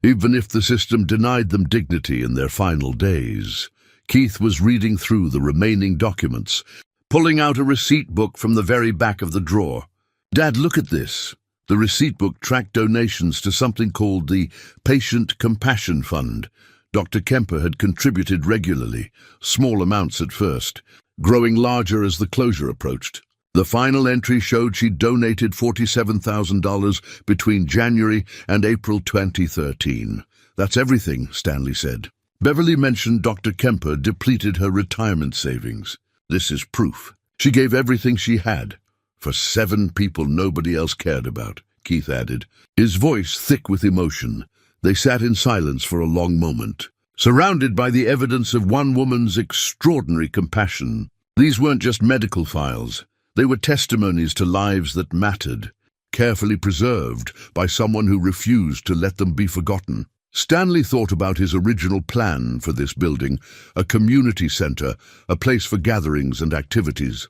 even if the system denied them dignity in their final days. Keith was reading through the remaining documents. pulling out a receipt book from the very back of the drawer. "Dad, look at this." The receipt book tracked donations to something called the Patient Compassion Fund. Dr. Kemper had contributed regularly, small amounts at first, growing larger as the closure approached. The final entry showed she donated $47,000 between January and April 2013. "That's everything," Stanley said. Beverly mentioned Dr. Kemper depleted her retirement savings. "This is proof. She gave everything she had. For 7 people nobody else cared about," Keith added, his voice thick with emotion. They sat in silence for a long moment, surrounded by the evidence of one woman's extraordinary compassion. These weren't just medical files. They were testimonies to lives that mattered, carefully preserved by someone who refused to let them be forgotten. Stanley thought about his original plan for this building, a community center, a place for gatherings and activities.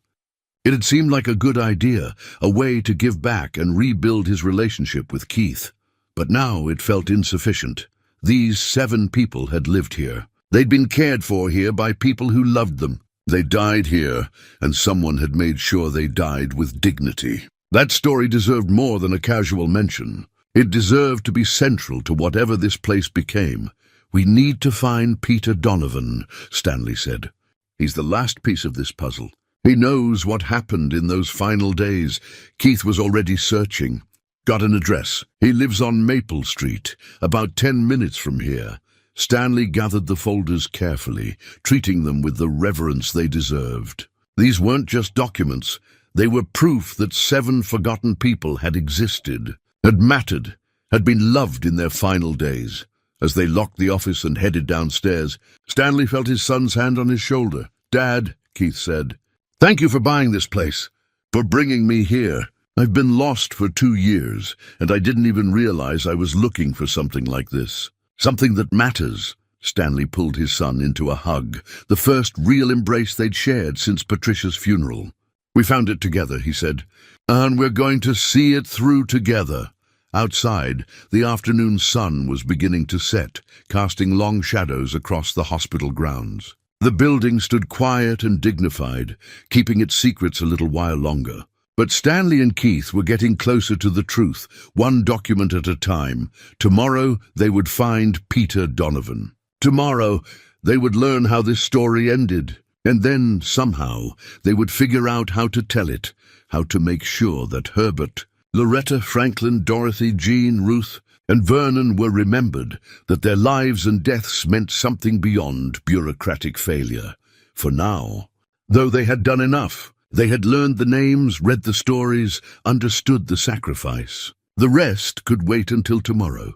It had seemed like a good idea, a way to give back and rebuild his relationship with Keith. But now it felt insufficient. These 7 people had lived here. They'd been cared for here by people who loved them. They died here, and someone had made sure they died with dignity. That story deserved more than a casual mention. It deserved to be central to whatever this place became. "We need to find Peter Donovan," Stanley said. "He's the last piece of this puzzle. He knows what happened in those final days." Keith was already searching. "Got an address. He lives on Maple Street, about 10 minutes from here." Stanley gathered the folders carefully, treating them with the reverence they deserved. These weren't just documents. They were proof that 7 forgotten people had existed, had mattered, had been loved in their final days. As they locked the office and headed downstairs, Stanley felt his son's hand on his shoulder. "Dad," Keith said, "thank you for buying this place, for bringing me here. I've been lost for 2 years, and I didn't even realize I was looking for something like this. Something that matters." Stanley pulled his son into a hug, the first real embrace they'd shared since Patricia's funeral. "We found it together," he said, "and we're going to see it through together." Outside, the afternoon sun was beginning to set, casting long shadows across the hospital grounds. The building stood quiet and dignified, keeping its secrets a little while longer. But Stanley and Keith were getting closer to the truth, one document at a time. Tomorrow they would find Peter Donovan. Tomorrow they would learn how this story ended. And then, somehow, they would figure out how to tell it, how to make sure that Herbert, Loretta, Franklin, Dorothy, Jean, Ruth, and Vernon were remembered, that their lives and deaths meant something beyond bureaucratic failure. For now, though they had done enough, they had learned the names, read the stories, understood the sacrifice. The rest could wait until tomorrow.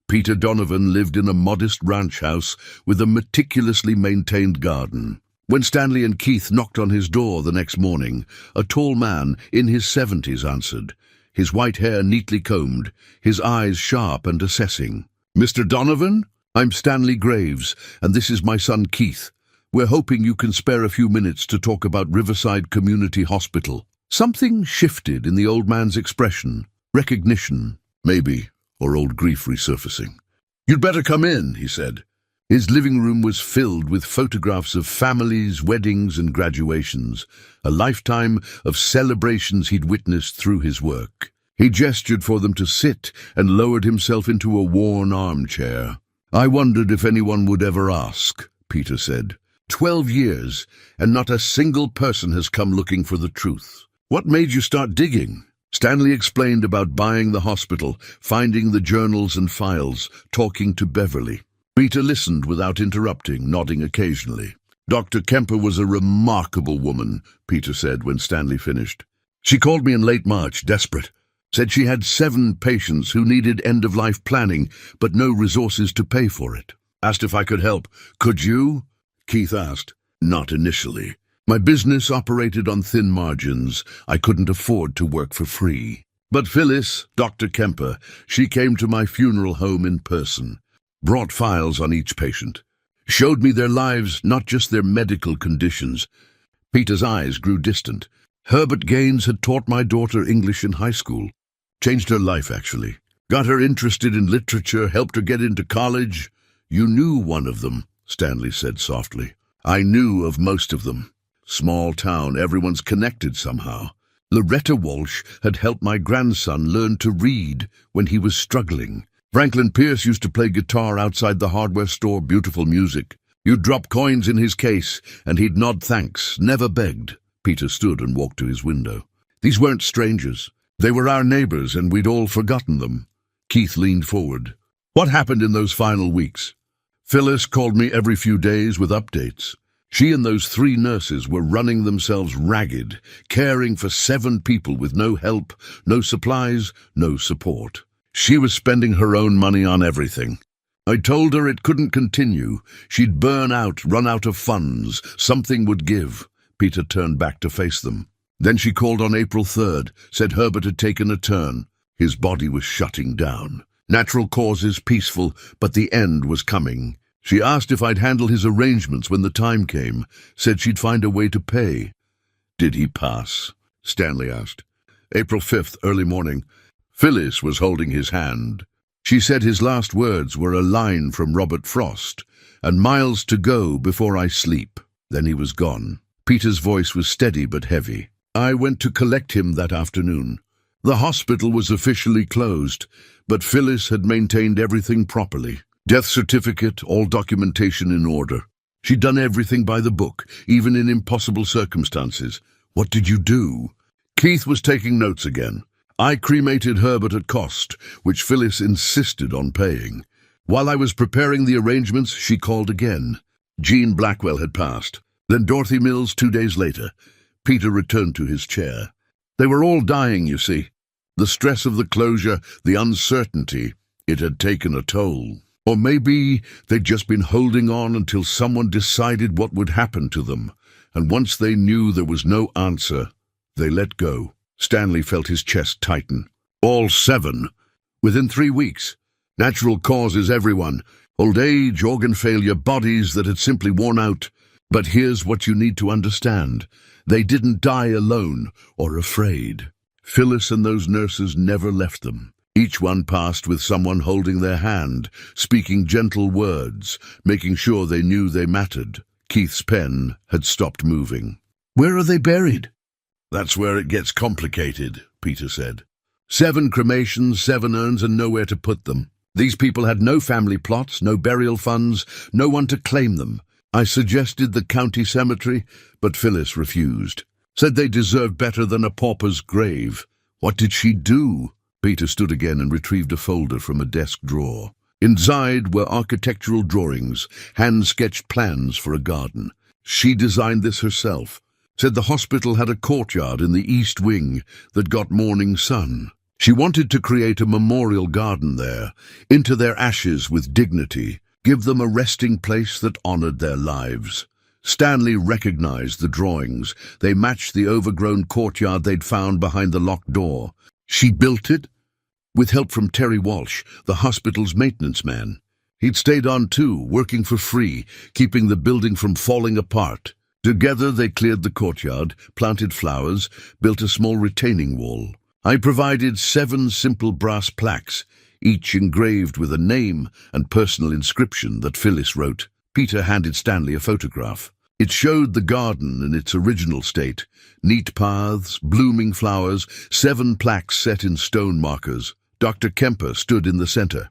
Peter Donovan lived in a modest ranch house with a meticulously maintained garden. When Stanley and Keith knocked on his door the next morning, a tall man in his 70s answered, his white hair neatly combed, his eyes sharp and assessing. "Mr. Donovan? I'm Stanley Graves, and this is my son Keith. We're hoping you can spare a few minutes to talk about Riverside Community Hospital." Something shifted in the old man's expression. Recognition, maybe, or old grief resurfacing. "You'd better come in," he said. His living room was filled with photographs of families, weddings, and graduations, a lifetime of celebrations he'd witnessed through his work. He gestured for them to sit and lowered himself into a worn armchair. "I wondered if anyone would ever ask," Peter said. 12 years, and not a single person has come looking for the truth. What made you start digging?" Stanley explained about buying the hospital, finding the journals and files, talking to Beverly. Peter listened without interrupting, nodding occasionally. "Dr. Kemper was a remarkable woman," Peter said when Stanley finished. "She called me in late March, desperate. Said she had 7 patients who needed end-of-life planning, but no resources to pay for it. Asked if I could help. Could you?" Keith asked. "Not initially. My business operated on thin margins. I couldn't afford to work for free. But Phyllis, Dr. Kemper, she came to my funeral home in person. Brought files on each patient. Showed me their lives, not just their medical conditions." Peter's eyes grew distant. "Herbert Gaines had taught my daughter English in high school. Changed her life, actually. Got her interested in literature, helped her get into college." "You knew one of them," Stanley said softly. "I knew of most of them. Small town, everyone's connected somehow. Loretta Walsh had helped my grandson learn to read when he was struggling. Franklin Pierce used to play guitar outside the hardware store, beautiful music. You'd drop coins in his case, and he'd nod thanks, never begged. Peter stood and walked to his window. These weren't strangers. They were our neighbors, and we'd all forgotten them. Keith leaned forward. What happened in those final weeks? Phyllis called me every few days with updates. She and those 3 nurses were running themselves ragged, caring for 7 people with no help, no supplies, no support. She was spending her own money on everything. I told her it couldn't continue. She'd burn out, run out of funds. Something would give. Peter turned back to face them. Then she called on April 3rd, said Herbert had taken a turn. His body was shutting down. Natural causes, peaceful, but the end was coming. She asked if I'd handle his arrangements when the time came, said she'd find a way to pay. Did he pass? Stanley asked. April 5th, early morning. Phyllis was holding his hand. She said his last words were a line from Robert Frost, and miles to go before I sleep. Then he was gone. Peter's voice was steady but heavy. I went to collect him that afternoon. The hospital was officially closed, but Phyllis had maintained everything properly. Death certificate, all documentation in order. She'd done everything by the book, even in impossible circumstances. What did you do? Keith was taking notes again. I cremated Herbert at cost, which Phyllis insisted on paying. While I was preparing the arrangements, she called again. Jean Blackwell had passed. Then Dorothy Mills 2 days later. Peter returned to his chair. They were all dying, you see. The stress of the closure, the uncertainty, it had taken a toll. Or maybe they'd just been holding on until someone decided what would happen to them, and once they knew there was no answer, they let go. Stanley felt his chest tighten. All 7. Within 3 weeks. Natural causes, everyone. Old age, organ failure, bodies that had simply worn out. But here's what you need to understand. They didn't die alone or afraid. Phyllis and those nurses never left them. Each one passed with someone holding their hand, speaking gentle words, making sure they knew they mattered. Keith's pen had stopped moving. Where are they buried? That's where it gets complicated, Peter said. 7 cremations, 7 urns, and nowhere to put them. These people had no family plots, no burial funds, no one to claim them. I suggested the county cemetery, but Phyllis refused. Said they deserved better than a pauper's grave. What did she do? Peter stood again and retrieved a folder from a desk drawer. Inside were architectural drawings, hand-sketched plans for a garden. She designed this herself. Said the hospital had a courtyard in the east wing that got morning sun. She wanted to create a memorial garden there, into their ashes with dignity, give them a resting place that honored their lives. Stanley recognized the drawings. They matched the overgrown courtyard they'd found behind the locked door. She built it? With help from Terry Walsh, the hospital's maintenance man. He'd stayed on too, working for free, keeping the building from falling apart. Together they cleared the courtyard, planted flowers, built a small retaining wall. I provided 7 simple brass plaques, each engraved with a name and personal inscription that Phyllis wrote. Peter handed Stanley a photograph. It showed the garden in its original state. Neat paths, blooming flowers, 7 plaques set in stone markers. Dr. Kemper stood in the center,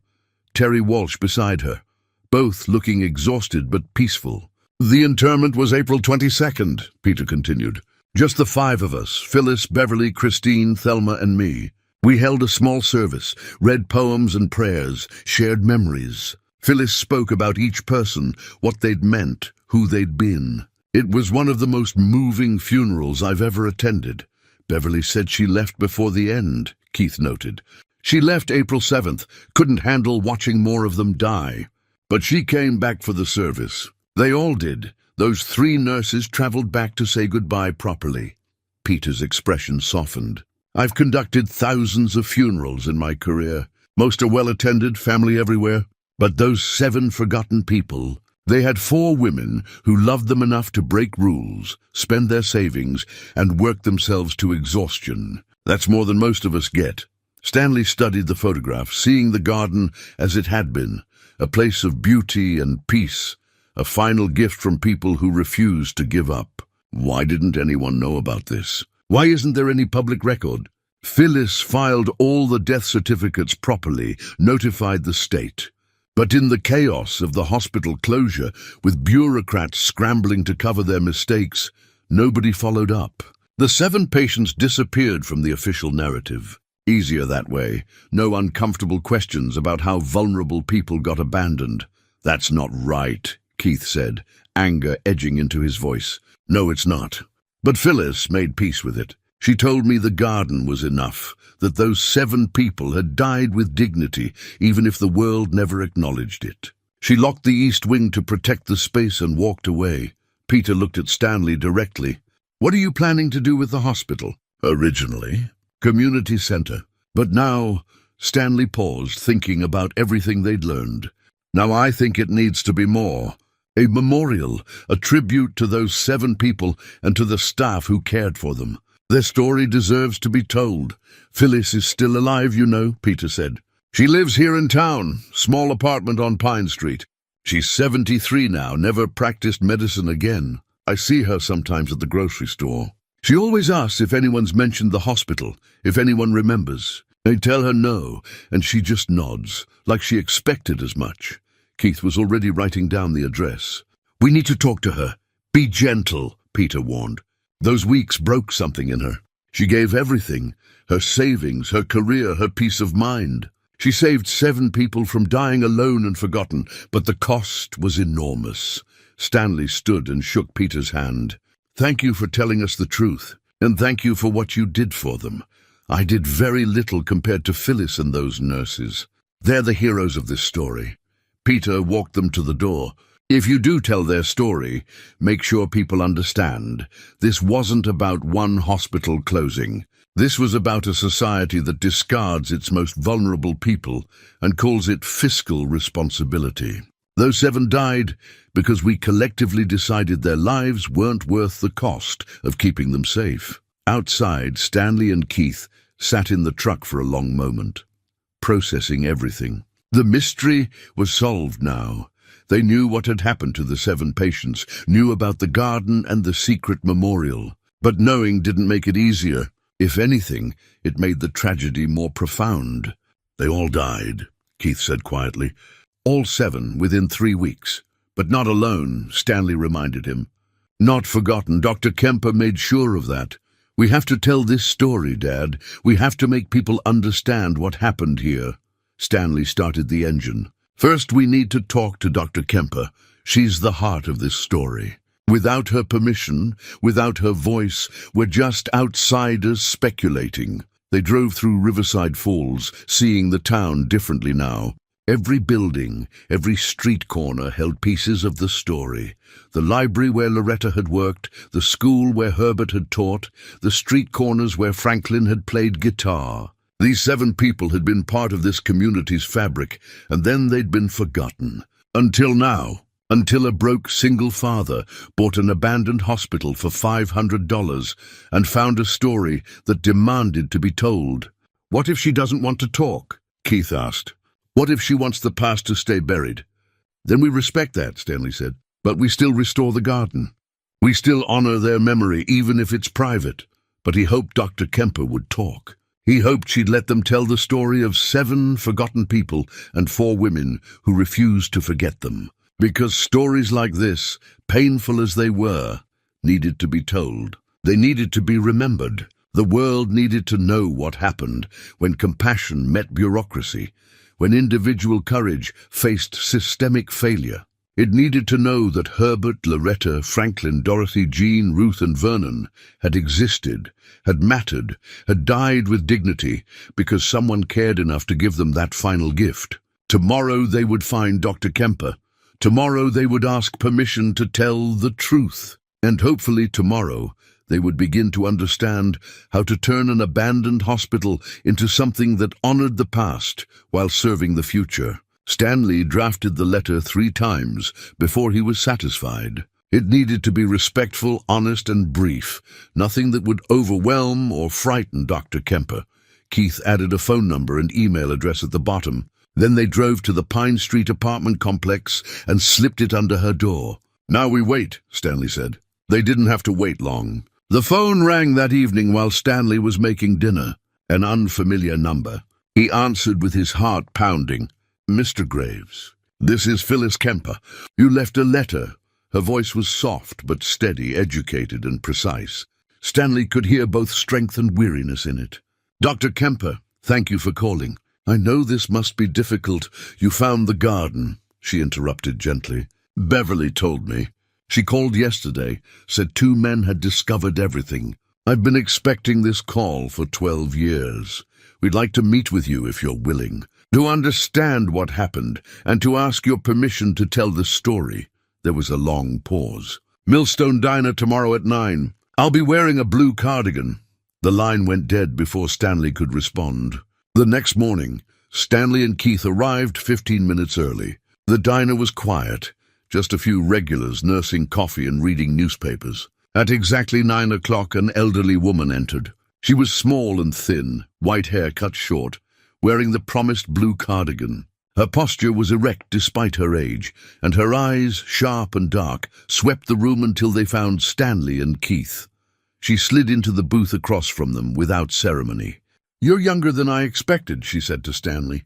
Terry Walsh beside her, both looking exhausted but peaceful. The interment was April 22nd, Peter continued. Just the 5 of us, Phyllis, Beverly, Christine, Thelma, and me. We held a small service, read poems and prayers, shared memories. Phyllis spoke about each person, what they'd meant, who they'd been. It was one of the most moving funerals I've ever attended. Beverly said she left before the end, Keith noted. She left April 7th, couldn't handle watching more of them die. But she came back for the service. They all did. Those 3 nurses traveled back to say goodbye properly. Peter's expression softened. I've conducted thousands of funerals in my career. Most are well-attended, family everywhere. But those 7 forgotten people, they had 4 women who loved them enough to break rules, spend their savings, and work themselves to exhaustion. That's more than most of us get. Stanley studied the photograph, seeing the garden as it had been, a place of beauty and peace, a final gift from people who refused to give up. Why didn't anyone know about this? Why isn't there any public record? Phyllis filed all the death certificates properly, notified the state. But in the chaos of the hospital closure, with bureaucrats scrambling to cover their mistakes, nobody followed up. The 7 patients disappeared from the official narrative. Easier that way. No uncomfortable questions about how vulnerable people got abandoned. That's not right, Keith said, anger edging into his voice. No, it's not. But Phyllis made peace with it. She told me the garden was enough, that those 7 people had died with dignity, even if the world never acknowledged it. She locked the east wing to protect the space and walked away. Peter looked at Stanley directly. What are you planning to do with the hospital? Originally, community center. But now, Stanley paused, thinking about everything they'd learned. Now I think it needs to be more. A memorial, a tribute to those 7 people and to the staff who cared for them. Their story deserves to be told. Phyllis is still alive, you know, Peter said. She lives here in town, small apartment on Pine Street. She's 73 now, never practiced medicine again. I see her sometimes at the grocery store. She always asks if anyone's mentioned the hospital, if anyone remembers. I tell her no, and she just nods, like she expected as much. Keith was already writing down the address. We need to talk to her. Be gentle, Peter warned. Those weeks broke something in her. She gave everything, her savings, her career, her peace of mind. She saved 7 people from dying alone and forgotten, but the cost was enormous. Stanley stood and shook Peter's hand. Thank you for telling us the truth, and thank you for what you did for them. I did very little compared to Phyllis and those nurses. They're the heroes of this story. Peter walked them to the door. If you do tell their story, make sure people understand. This wasn't about one hospital closing. This was about a society that discards its most vulnerable people and calls it fiscal responsibility. Those 7 died because we collectively decided their lives weren't worth the cost of keeping them safe. Outside, Stanley and Keith sat in the truck for a long moment, processing everything. The mystery was solved now. They knew what had happened to the 7 patients, knew about the garden and the secret memorial. But knowing didn't make it easier. If anything, it made the tragedy more profound. They all died, Keith said quietly. All 7 within 3 weeks. But not alone, Stanley reminded him. Not forgotten. Dr. Kemper made sure of that. We have to tell this story, Dad. We have to make people understand what happened here. Stanley started the engine. First, we need to talk to Dr. Kemper. She's the heart of this story. Without her permission, without her voice, we're just outsiders speculating. They drove through Riverside Falls, seeing the town differently now. Every building, every street corner held pieces of the story. The library where Loretta had worked, the school where Herbert had taught, the street corners where Franklin had played guitar. These 7 people had been part of this community's fabric, and then they'd been forgotten. Until now. Until a broke single father bought an abandoned hospital for $500 and found a story that demanded to be told. What if she doesn't want to talk? Keith asked. What if she wants the past to stay buried? Then we respect that, Stanley said. But we still restore the garden. We still honor their memory, even if it's private. But he hoped Dr. Kemper would talk. He hoped she'd let them tell the story of 7 forgotten people and 4 women who refused to forget them. Because stories like this, painful as they were, needed to be told. They needed to be remembered. The world needed to know what happened when compassion met bureaucracy, when individual courage faced systemic failure. It needed to know that Herbert, Loretta, Franklin, Dorothy, Jean, Ruth, and Vernon had existed, had mattered, had died with dignity because someone cared enough to give them that final gift. Tomorrow they would find Dr. Kemper. Tomorrow they would ask permission to tell the truth. And hopefully tomorrow they would begin to understand how to turn an abandoned hospital into something that honored the past while serving the future. Stanley drafted the letter 3 times before he was satisfied. It needed to be respectful, honest, and brief, nothing that would overwhelm or frighten Dr. Kemper. Keith added a phone number and email address at the bottom. Then they drove to the Pine Street apartment complex and slipped it under her door. Now we wait, Stanley said. They didn't have to wait long. The phone rang that evening while Stanley was making dinner. An unfamiliar number. He answered with his heart pounding. "Mr. Graves, this is Phyllis Kemper. You left a letter." Her voice was soft but steady, educated and precise. Stanley could hear both strength and weariness in it. "Dr. Kemper, thank you for calling. I know this must be difficult. You found the garden," she interrupted gently. "Beverly told me. She called yesterday, said 2 men had discovered everything. I've been expecting this call for 12 years. We'd like to meet with you if you're willing, to understand what happened and to ask your permission to tell the story." There was a long pause. "Millstone Diner tomorrow at 9. I'll be wearing a blue cardigan." The line went dead before Stanley could respond. The next morning, Stanley and Keith arrived 15 minutes early. The diner was quiet, just a few regulars nursing coffee and reading newspapers. At exactly 9 o'clock, an elderly woman entered. She was small and thin, white hair cut short, wearing the promised blue cardigan. Her posture was erect despite her age, and her eyes, sharp and dark, swept the room until they found Stanley and Keith. She slid into the booth across from them without ceremony. "You're younger than I expected," she said to Stanley.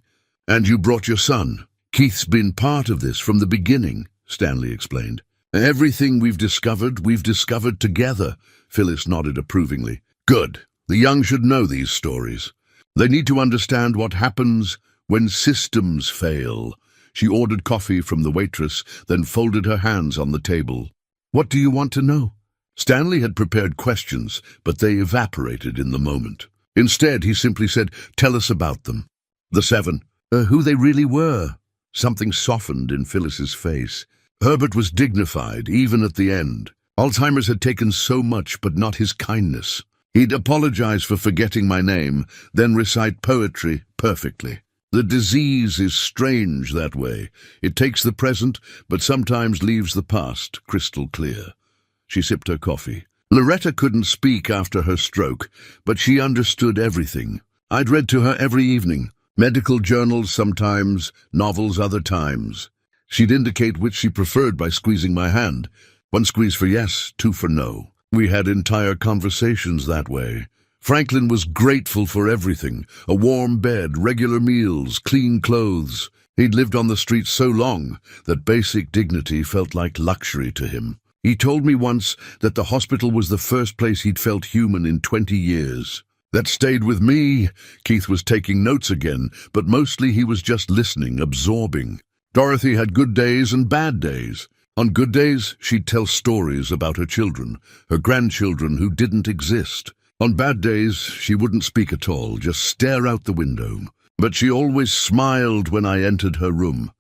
"And you brought your son." "Keith's been part of this from the beginning," Stanley explained. "Everything we've discovered together," Phyllis nodded approvingly. "Good. The young should know these stories. They need to understand what happens when systems fail." She ordered coffee from the waitress, then folded her hands on the table. "What do you want to know?" Stanley had prepared questions, but they evaporated in the moment. Instead, he simply said, "Tell us about them." "The 7. Who they really were." Something softened in Phyllis's face. Herbert was dignified, even at the end. Alzheimer's had taken so much, but not his kindness. He'd apologize for forgetting my name, then recite poetry perfectly. The disease is strange that way. It takes the present, but sometimes leaves the past crystal clear. She sipped her coffee. Loretta couldn't speak after her stroke, but she understood everything. I'd read to her every evening. Medical journals sometimes, novels other times. She'd indicate which she preferred by squeezing my hand. 1 squeeze for yes, 2 for no. We had entire conversations that way. Franklin was grateful for everything: a warm bed, regular meals, clean clothes. He'd lived on the street so long that basic dignity felt like luxury to him. He told me once that the hospital was the first place he'd felt human in 20 years. That stayed with me. Keith was taking notes again, but mostly he was just listening, absorbing. Dorothy had good days and bad days. On good days, she'd tell stories about her children, her grandchildren who didn't exist. On bad days, she wouldn't speak at all, just stare out the window. But she always smiled when I entered her room.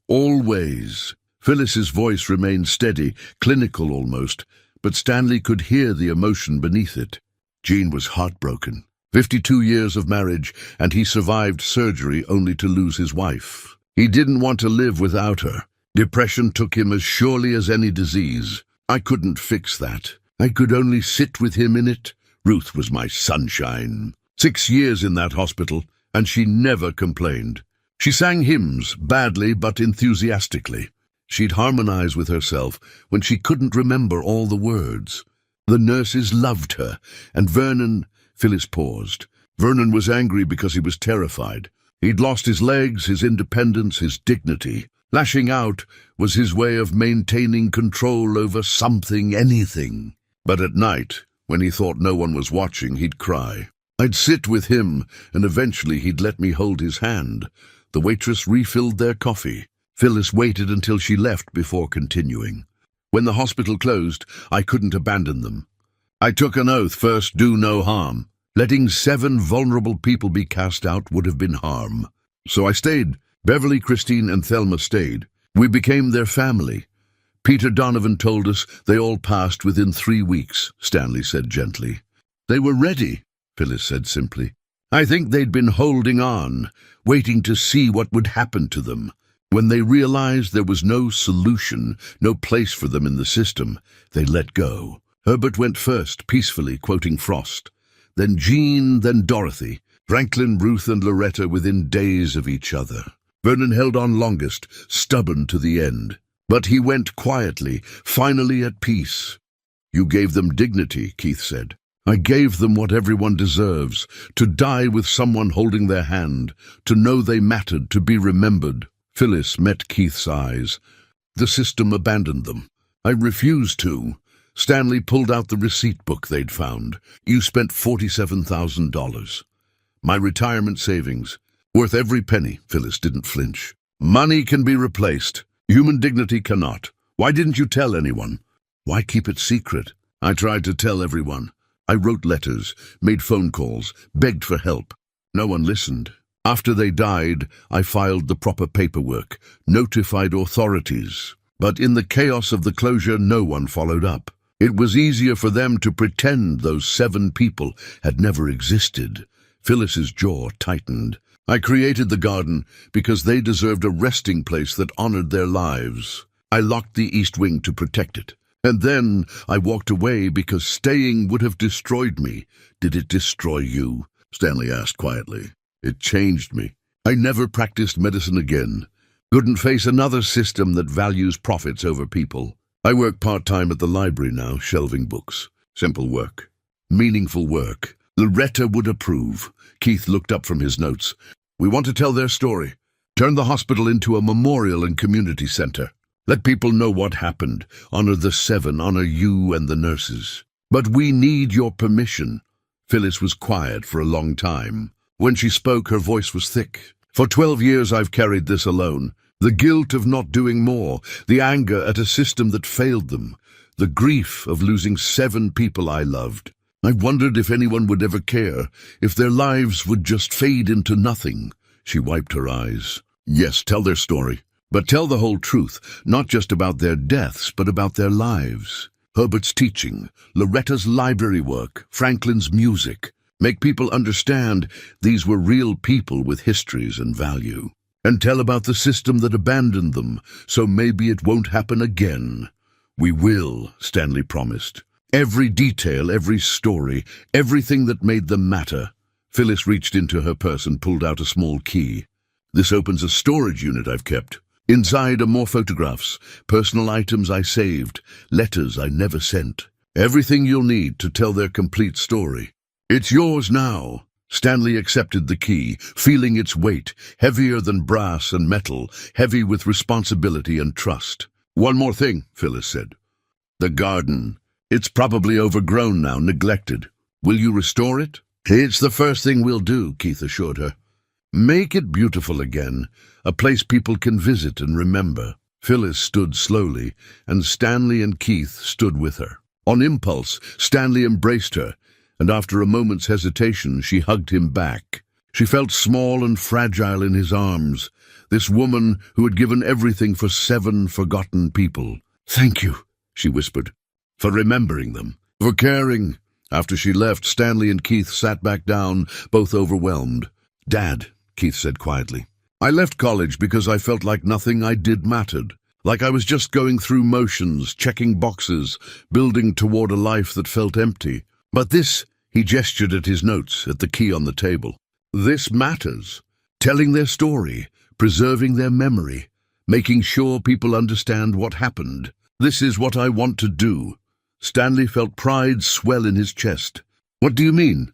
Always. Phyllis's voice remained steady, clinical almost, but Stanley could hear the emotion beneath it. Jean was heartbroken. 52 years of marriage, and he survived surgery only to lose his wife. He didn't want to live without her. Depression took him as surely as any disease. I couldn't fix that. I could only sit with him in it. Ruth was my sunshine. 6 years in that hospital, and she never complained. She sang hymns, badly but enthusiastically. She'd harmonize with herself when she couldn't remember all the words. The nurses loved her, and Vernon— Phyllis paused. Vernon was angry because he was terrified. He'd lost his legs, his independence, his dignity. Lashing out was his way of maintaining control over something, anything. But at night, when he thought no one was watching, he'd cry. I'd sit with him, and eventually he'd let me hold his hand. The waitress refilled their coffee. Phyllis waited until she left before continuing. When the hospital closed, I couldn't abandon them. I took an oath: first, do no harm. Letting 7 vulnerable people be cast out would have been harm. So I stayed. Beverly, Christine, and Thelma stayed. We became their family. Peter Donovan told us they all passed within 3 weeks, Stanley said gently. They were ready, Phyllis said simply. I think they'd been holding on, waiting to see what would happen to them. When they realized there was no solution, no place for them in the system, they let go. Herbert went first, peacefully, quoting Frost. Then Jean, then Dorothy. Franklin, Ruth, and Loretta within days of each other. Vernon held on longest, stubborn to the end. But he went quietly, finally at peace. You gave them dignity, Keith said. I gave them what everyone deserves, to die with someone holding their hand, to know they mattered, to be remembered. Phyllis met Keith's eyes. The system abandoned them. I refused to. Stanley pulled out the receipt book they'd found. You spent $47,000. My retirement savings. Worth every penny. Phyllis didn't flinch. Money can be replaced. Human dignity cannot. Why didn't you tell anyone? Why keep it secret? I tried to tell everyone. I wrote letters, made phone calls, begged for help. No one listened. After they died, I filed the proper paperwork, notified authorities. But in the chaos of the closure, no one followed up. It was easier for them to pretend those 7 people had never existed. Phyllis's jaw tightened. I created the garden because they deserved a resting place that honored their lives. I locked the East Wing to protect it. And then I walked away because staying would have destroyed me. Did it destroy you? Stanley asked quietly. It changed me. I never practiced medicine again. Couldn't face another system that values profits over people. I work part-time at the library now, shelving books. Simple work. Meaningful work. Loretta would approve. Keith looked up from his notes. We want to tell their story. Turn the hospital into a memorial and community center. Let people know what happened. Honor the 7, honor you and the nurses. But we need your permission. Phyllis was quiet for a long time. When she spoke, her voice was thick. For 12 years I've carried this alone. The guilt of not doing more, the anger at a system that failed them, the grief of losing 7 people I loved. I wondered if anyone would ever care, if their lives would just fade into nothing. She wiped her eyes. Yes, tell their story. But tell the whole truth, not just about their deaths, but about their lives. Herbert's teaching, Loretta's library work, Franklin's music. Make people understand these were real people with histories and value. And tell about the system that abandoned them, so maybe it won't happen again. We will, Stanley promised. Every detail, every story, everything that made them matter. Phyllis reached into her purse and pulled out a small key. This opens a storage unit I've kept. Inside are more photographs, personal items I saved, letters I never sent. Everything you'll need to tell their complete story. It's yours now. Stanley accepted the key, feeling its weight, heavier than brass and metal, heavy with responsibility and trust. One more thing, Phyllis said. The garden. It's probably overgrown now, neglected. Will you restore it? It's the first thing we'll do, Keith assured her. Make it beautiful again, a place people can visit and remember. Phyllis stood slowly, and Stanley and Keith stood with her. On impulse, Stanley embraced her, and after a moment's hesitation, she hugged him back. She felt small and fragile in his arms, this woman who had given everything for 7 forgotten people. Thank you, she whispered, for remembering them, for caring. After she left, Stanley and Keith sat back down, both overwhelmed. Dad, Keith said quietly, I left college because I felt like nothing I did mattered. Like I was just going through motions, checking boxes, building toward a life that felt empty. But this, he gestured at his notes, at the key on the table. This matters. Telling their story, preserving their memory, making sure people understand what happened. This is what I want to do. Stanley felt pride swell in his chest. What do you mean?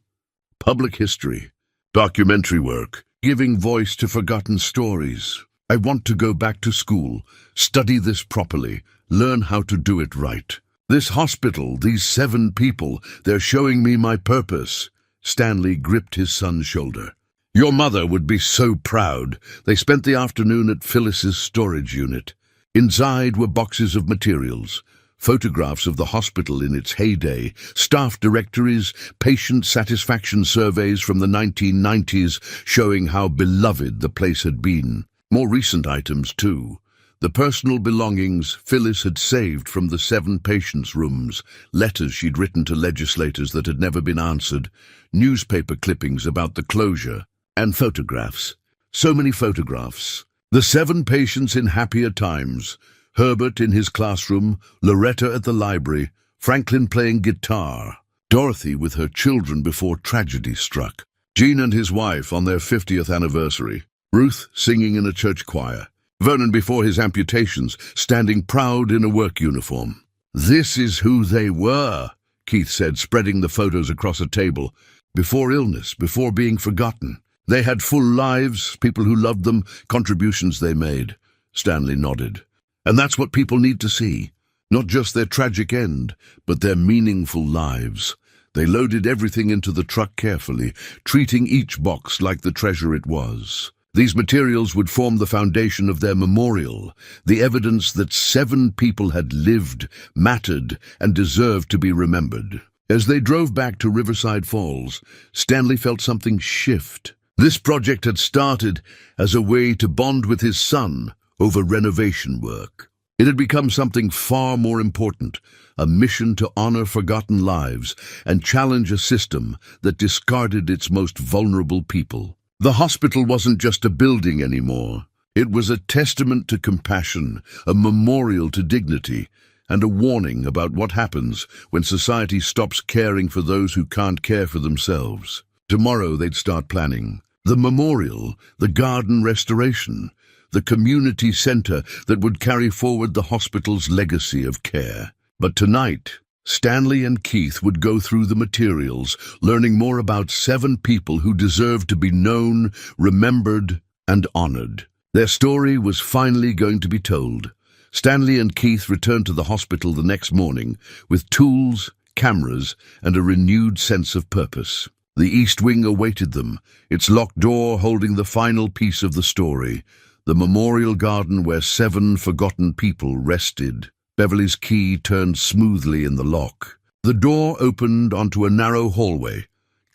Public history, documentary work, giving voice to forgotten stories. I want to go back to school, study this properly, learn how to do it right. This hospital, these 7 people, they're showing me my purpose. Stanley gripped his son's shoulder. Your mother would be so proud. They spent the afternoon at Phyllis's storage unit. Inside were boxes of materials, photographs of the hospital in its heyday, staff directories, patient satisfaction surveys from the 1990s showing how beloved the place had been. More recent items, too. The personal belongings Phyllis had saved from the 7 patients' rooms, letters she'd written to legislators that had never been answered, newspaper clippings about the closure, and photographs. So many photographs. The 7 patients in happier times, Herbert in his classroom, Loretta at the library, Franklin playing guitar, Dorothy with her children before tragedy struck, Gene and his wife on their 50th anniversary, Ruth singing in a church choir, Vernon before his amputations, standing proud in a work uniform. This is who they were, Keith said, spreading the photos across a table. Before illness, before being forgotten. They had full lives, people who loved them, contributions they made. Stanley nodded. And that's what people need to see. Not just their tragic end, but their meaningful lives. They loaded everything into the truck carefully, treating each box like the treasure it was. These materials would form the foundation of their memorial, the evidence that 7 people had lived, mattered, and deserved to be remembered. As they drove back to Riverside Falls, Stanley felt something shift. This project had started as a way to bond with his son over renovation work. It had become something far more important, a mission to honor forgotten lives and challenge a system that discarded its most vulnerable people. The hospital wasn't just a building anymore. It was a testament to compassion, a memorial to dignity, and a warning about what happens when society stops caring for those who can't care for themselves. Tomorrow they'd start planning. The memorial, the garden restoration, the community center that would carry forward the hospital's legacy of care. But tonight, Stanley and Keith would go through the materials, learning more about 7 people who deserved to be known, remembered, and honored. Their story was finally going to be told. Stanley and Keith returned to the hospital the next morning with tools, cameras, and a renewed sense of purpose. The East Wing awaited them, its locked door holding the final piece of the story, the memorial garden where 7 forgotten people rested. Beverly's key turned smoothly in the lock. The door opened onto a narrow hallway,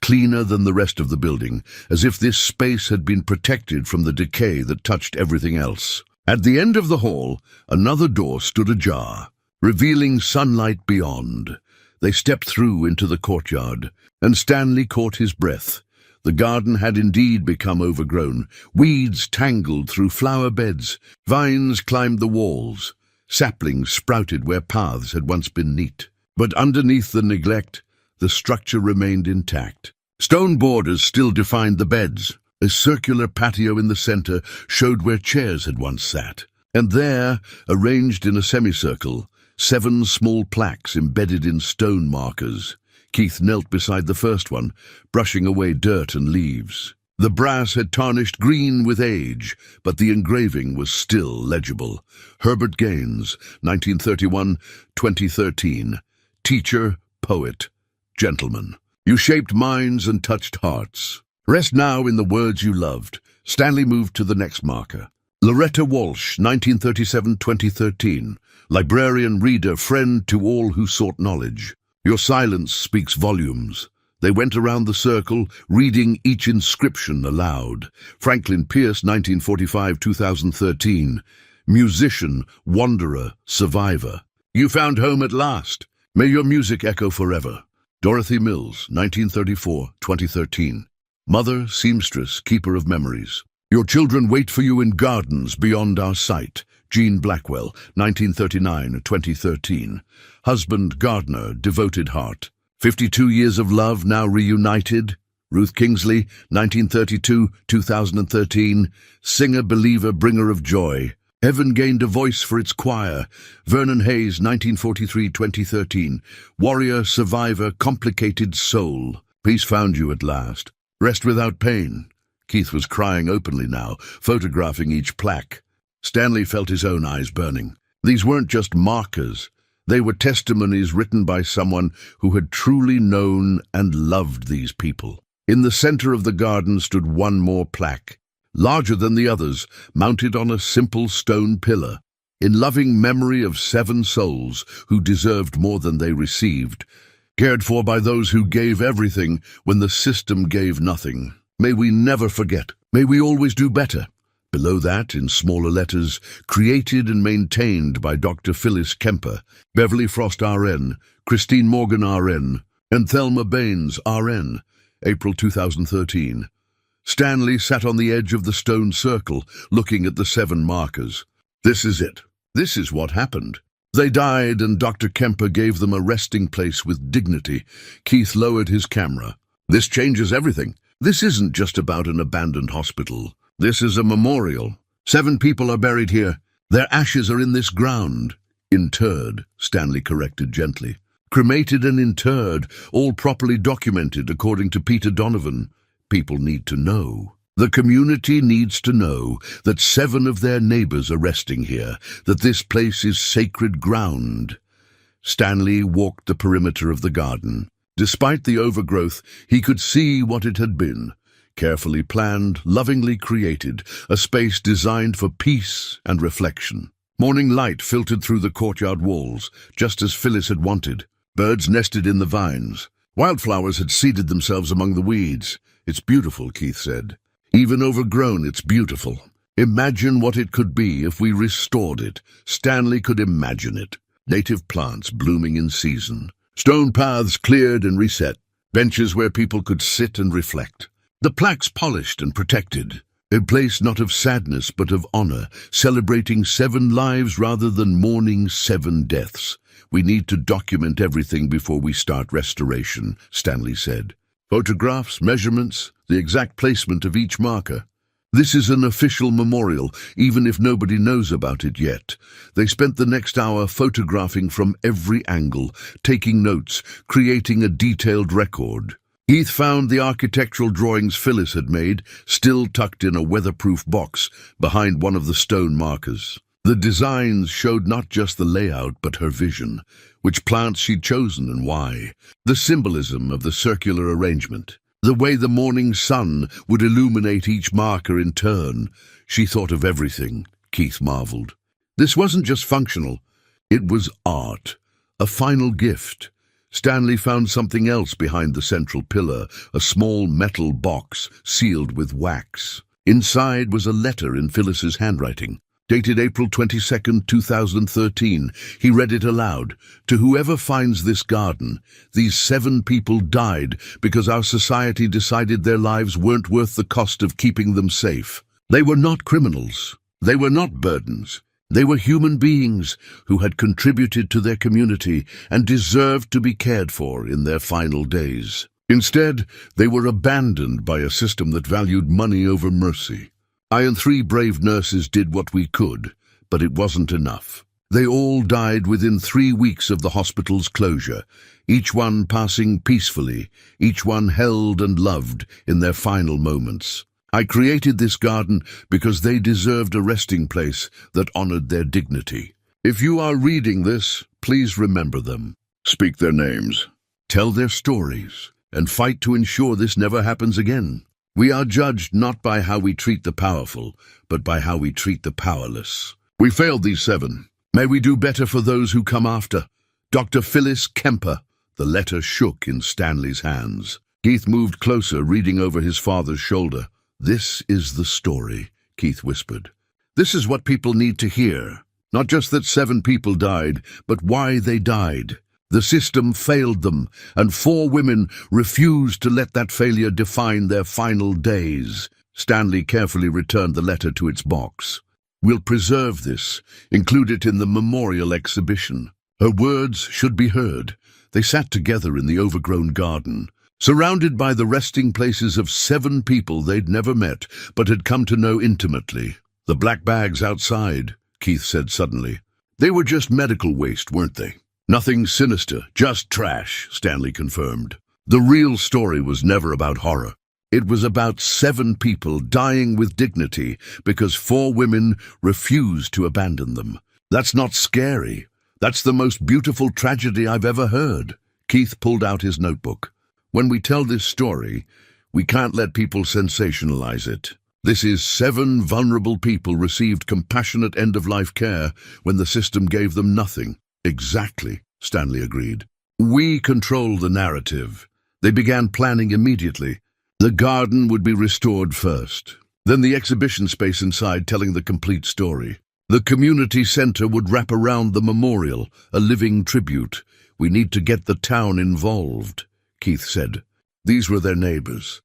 cleaner than the rest of the building, as if this space had been protected from the decay that touched everything else. At the end of the hall, another door stood ajar, revealing sunlight beyond. They stepped through into the courtyard, and Stanley caught his breath. The garden had indeed become overgrown. Weeds tangled through flower beds, vines climbed the walls, saplings sprouted where paths had once been neat. But underneath the neglect, the structure remained intact. Stone borders still defined the beds. A circular patio in the center showed where chairs had once sat. And there, arranged in a semicircle, 7 small plaques embedded in stone markers. Keith knelt beside the first one, brushing away dirt and leaves. The brass had tarnished green with age, but the engraving was still legible. Herbert Gaines, 1931-2013. Teacher, poet, gentleman. You shaped minds and touched hearts. Rest now in the words you loved. Stanley moved to the next marker. Loretta Walsh, 1937-2013. Librarian, reader, friend to all who sought knowledge. Your silence speaks volumes. They went around the circle, reading each inscription aloud. Franklin Pierce, 1945-2013. Musician, wanderer, survivor. You found home at last. May your music echo forever. Dorothy Mills, 1934-2013. Mother, seamstress, keeper of memories. Your children wait for you in gardens beyond our sight. Jean Blackwell, 1939-2013. Husband, gardener, devoted heart. 52 years of love now reunited. Ruth Kingsley, 1932-2013. Singer, believer, bringer of joy. Heaven gained a voice for its choir. Vernon Hayes, 1943-2013. Warrior, survivor, complicated soul. Peace found you at last. Rest without pain. Keith was crying openly now, photographing each plaque. Stanley felt his own eyes burning. These weren't just markers. They were testimonies written by someone who had truly known and loved these people. In the center of the garden stood one more plaque, larger than the others, mounted on a simple stone pillar, in loving memory of 7 souls who deserved more than they received, cared for by those who gave everything when the system gave nothing. May we never forget. May we always do better. Below that, in smaller letters, created and maintained by Dr. Phyllis Kemper, Beverly Frost RN, Christine Morgan RN, and Thelma Baines RN, April 2013. Stanley sat on the edge of the stone circle, looking at the 7 markers. This is it. This is what happened. They died, and Dr. Kemper gave them a resting place with dignity. Keith lowered his camera. This changes everything. This isn't just about an abandoned hospital. This is a memorial. 7 people are buried here. Their ashes are in this ground. Interred, Stanley corrected gently. Cremated and interred, all properly documented according to Peter Donovan. People need to know. The community needs to know that 7 of their neighbors are resting here, that this place is sacred ground. Stanley walked the perimeter of the garden. Despite the overgrowth, he could see what it had been. Carefully planned, lovingly created, a space designed for peace and reflection. Morning light filtered through the courtyard walls, just as Phyllis had wanted. Birds nested in the vines. Wildflowers had seeded themselves among the weeds. "It's beautiful," Keith said. "Even overgrown, it's beautiful. Imagine what it could be if we restored it." Stanley could imagine it. Native plants blooming in season. Stone paths cleared and reset. Benches where people could sit and reflect. The plaques polished and protected. A place not of sadness but of honor, celebrating 7 lives rather than mourning 7 deaths. "We need to document everything before we start restoration," Stanley said. "Photographs, measurements, the exact placement of each marker. This is an official memorial, even if nobody knows about it yet." They spent the next hour photographing from every angle, taking notes, creating a detailed record. Keith found the architectural drawings Phyllis had made, still tucked in a weatherproof box behind one of the stone markers. The designs showed not just the layout, but her vision, which plants she'd chosen and why. The symbolism of the circular arrangement. The way the morning sun would illuminate each marker in turn. She thought of everything, Keith marveled. This wasn't just functional. It was art, a final gift. Stanley found something else behind the central pillar, a small metal box sealed with wax. Inside was a letter in Phyllis's handwriting. Dated April 22nd, 2013, he read it aloud. "To whoever finds this garden, these 7 people died because our society decided their lives weren't worth the cost of keeping them safe. They were not criminals. They were not burdens. They were human beings who had contributed to their community and deserved to be cared for in their final days. Instead, they were abandoned by a system that valued money over mercy. I and 3 brave nurses did what we could, but it wasn't enough. They all died within 3 weeks of the hospital's closure, each one passing peacefully, each one held and loved in their final moments. I created this garden because they deserved a resting place that honored their dignity. If you are reading this, please remember them. Speak their names. Tell their stories, and fight to ensure this never happens again. We are judged not by how we treat the powerful, but by how we treat the powerless. We failed these 7. May we do better for those who come after. Dr. Phyllis Kemper." The letter shook in Stanley's hands. Keith moved closer, reading over his father's shoulder. "This is the story," Keith whispered. "This is what people need to hear. Not just that 7 people died, but why they died. The system failed them, and 4 women refused to let that failure define their final days." Stanley carefully returned the letter to its box. "We'll preserve this, include it in the memorial exhibition." Her words should be heard. They sat together in the overgrown garden, surrounded by the resting places of 7 people they'd never met, but had come to know intimately. "The black bags outside," Keith said suddenly. "They were just medical waste, weren't they?" "Nothing sinister, just trash," Stanley confirmed. The real story was never about horror. It was about 7 people dying with dignity because 4 women refused to abandon them. That's not scary. That's the most beautiful tragedy I've ever heard. Keith pulled out his notebook. "When we tell this story, we can't let people sensationalize it. This is 7 vulnerable people received compassionate end-of-life care when the system gave them nothing." "Exactly," Stanley agreed. "We control the narrative." They began planning immediately. The garden would be restored first, then the exhibition space inside telling the complete story. The community center would wrap around the memorial, a living tribute. "We need to get the town involved," Keith said. These were their neighbors.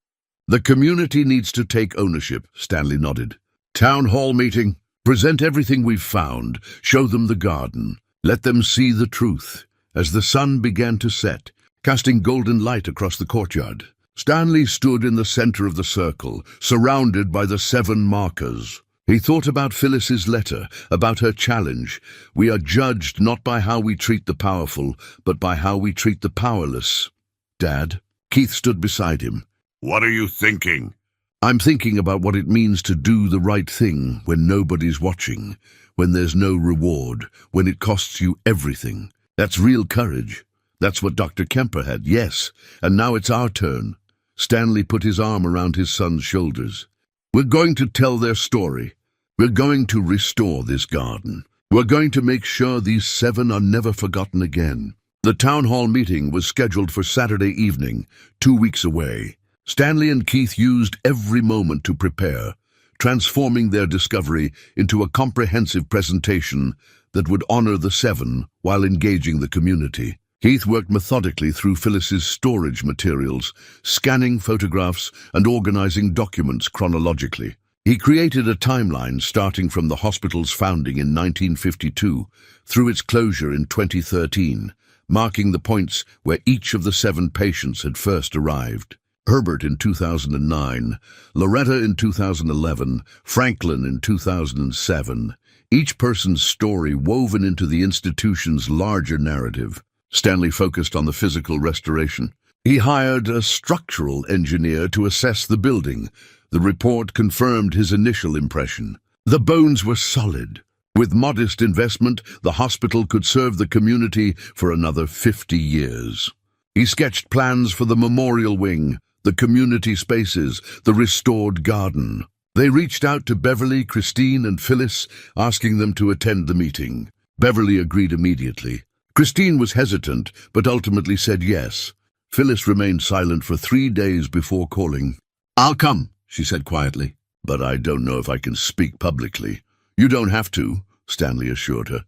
"The community needs to take ownership," Stanley nodded. "Town hall meeting. Present everything we've found. Show them the garden. Let them see the truth." As the sun began to set, casting golden light across the courtyard, Stanley stood in the center of the circle, surrounded by the 7 markers. He thought about Phyllis's letter, about her challenge. We are judged not by how we treat the powerful, but by how we treat the powerless. Dad? Keith stood beside him. What are you thinking? I'm thinking about what it means to do the right thing when nobody's watching, when there's no reward, when it costs you everything. That's real courage. That's what Dr. Kemper had, yes, and now it's our turn. Stanley put his arm around his son's shoulders. We're going to tell their story. We're going to restore this garden. We're going to make sure these 7 are never forgotten again. The town hall meeting was scheduled for Saturday evening, 2 weeks away. Stanley and Keith used every moment to prepare, transforming their discovery into a comprehensive presentation that would honor the 7 while engaging the community. Keith worked methodically through Phyllis's storage materials, scanning photographs and organizing documents chronologically. He created a timeline starting from the hospital's founding in 1952 through its closure in 2013, marking the points where each of the 7 patients had first arrived. Herbert in 2009, Loretta in 2011, Franklin in 2007, each person's story woven into the institution's larger narrative. Stanley focused on the physical restoration. He hired a structural engineer to assess the building. The report confirmed his initial impression. The bones were solid. With modest investment, the hospital could serve the community for another 50 years. He sketched plans for the memorial wing, the community spaces, the restored garden. They reached out to Beverly, Christine, and Phyllis, asking them to attend the meeting. Beverly agreed immediately. Christine was hesitant, but ultimately said yes. Phyllis remained silent for 3 days before calling. "I'll come," she said quietly, "but I don't know if I can speak publicly." "You don't have to," Stanley assured her.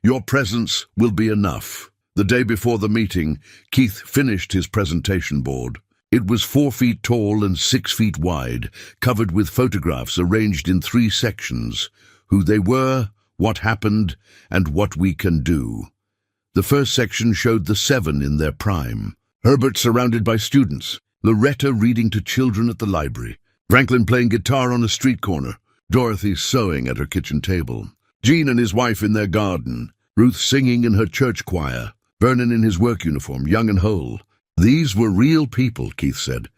"Your presence will be enough." The day before the meeting, Keith finished his presentation board. It was 4 feet tall and 6 feet wide, covered with photographs arranged in 3 sections: who they were, what happened, and what we can do. The first section showed the 7 in their prime. Herbert surrounded by students, Loretta reading to children at the library, Franklin playing guitar on a street corner, Dorothy sewing at her kitchen table, Gene and his wife in their garden, Ruth singing in her church choir, Vernon in his work uniform, young and whole. These were real people, Keith said.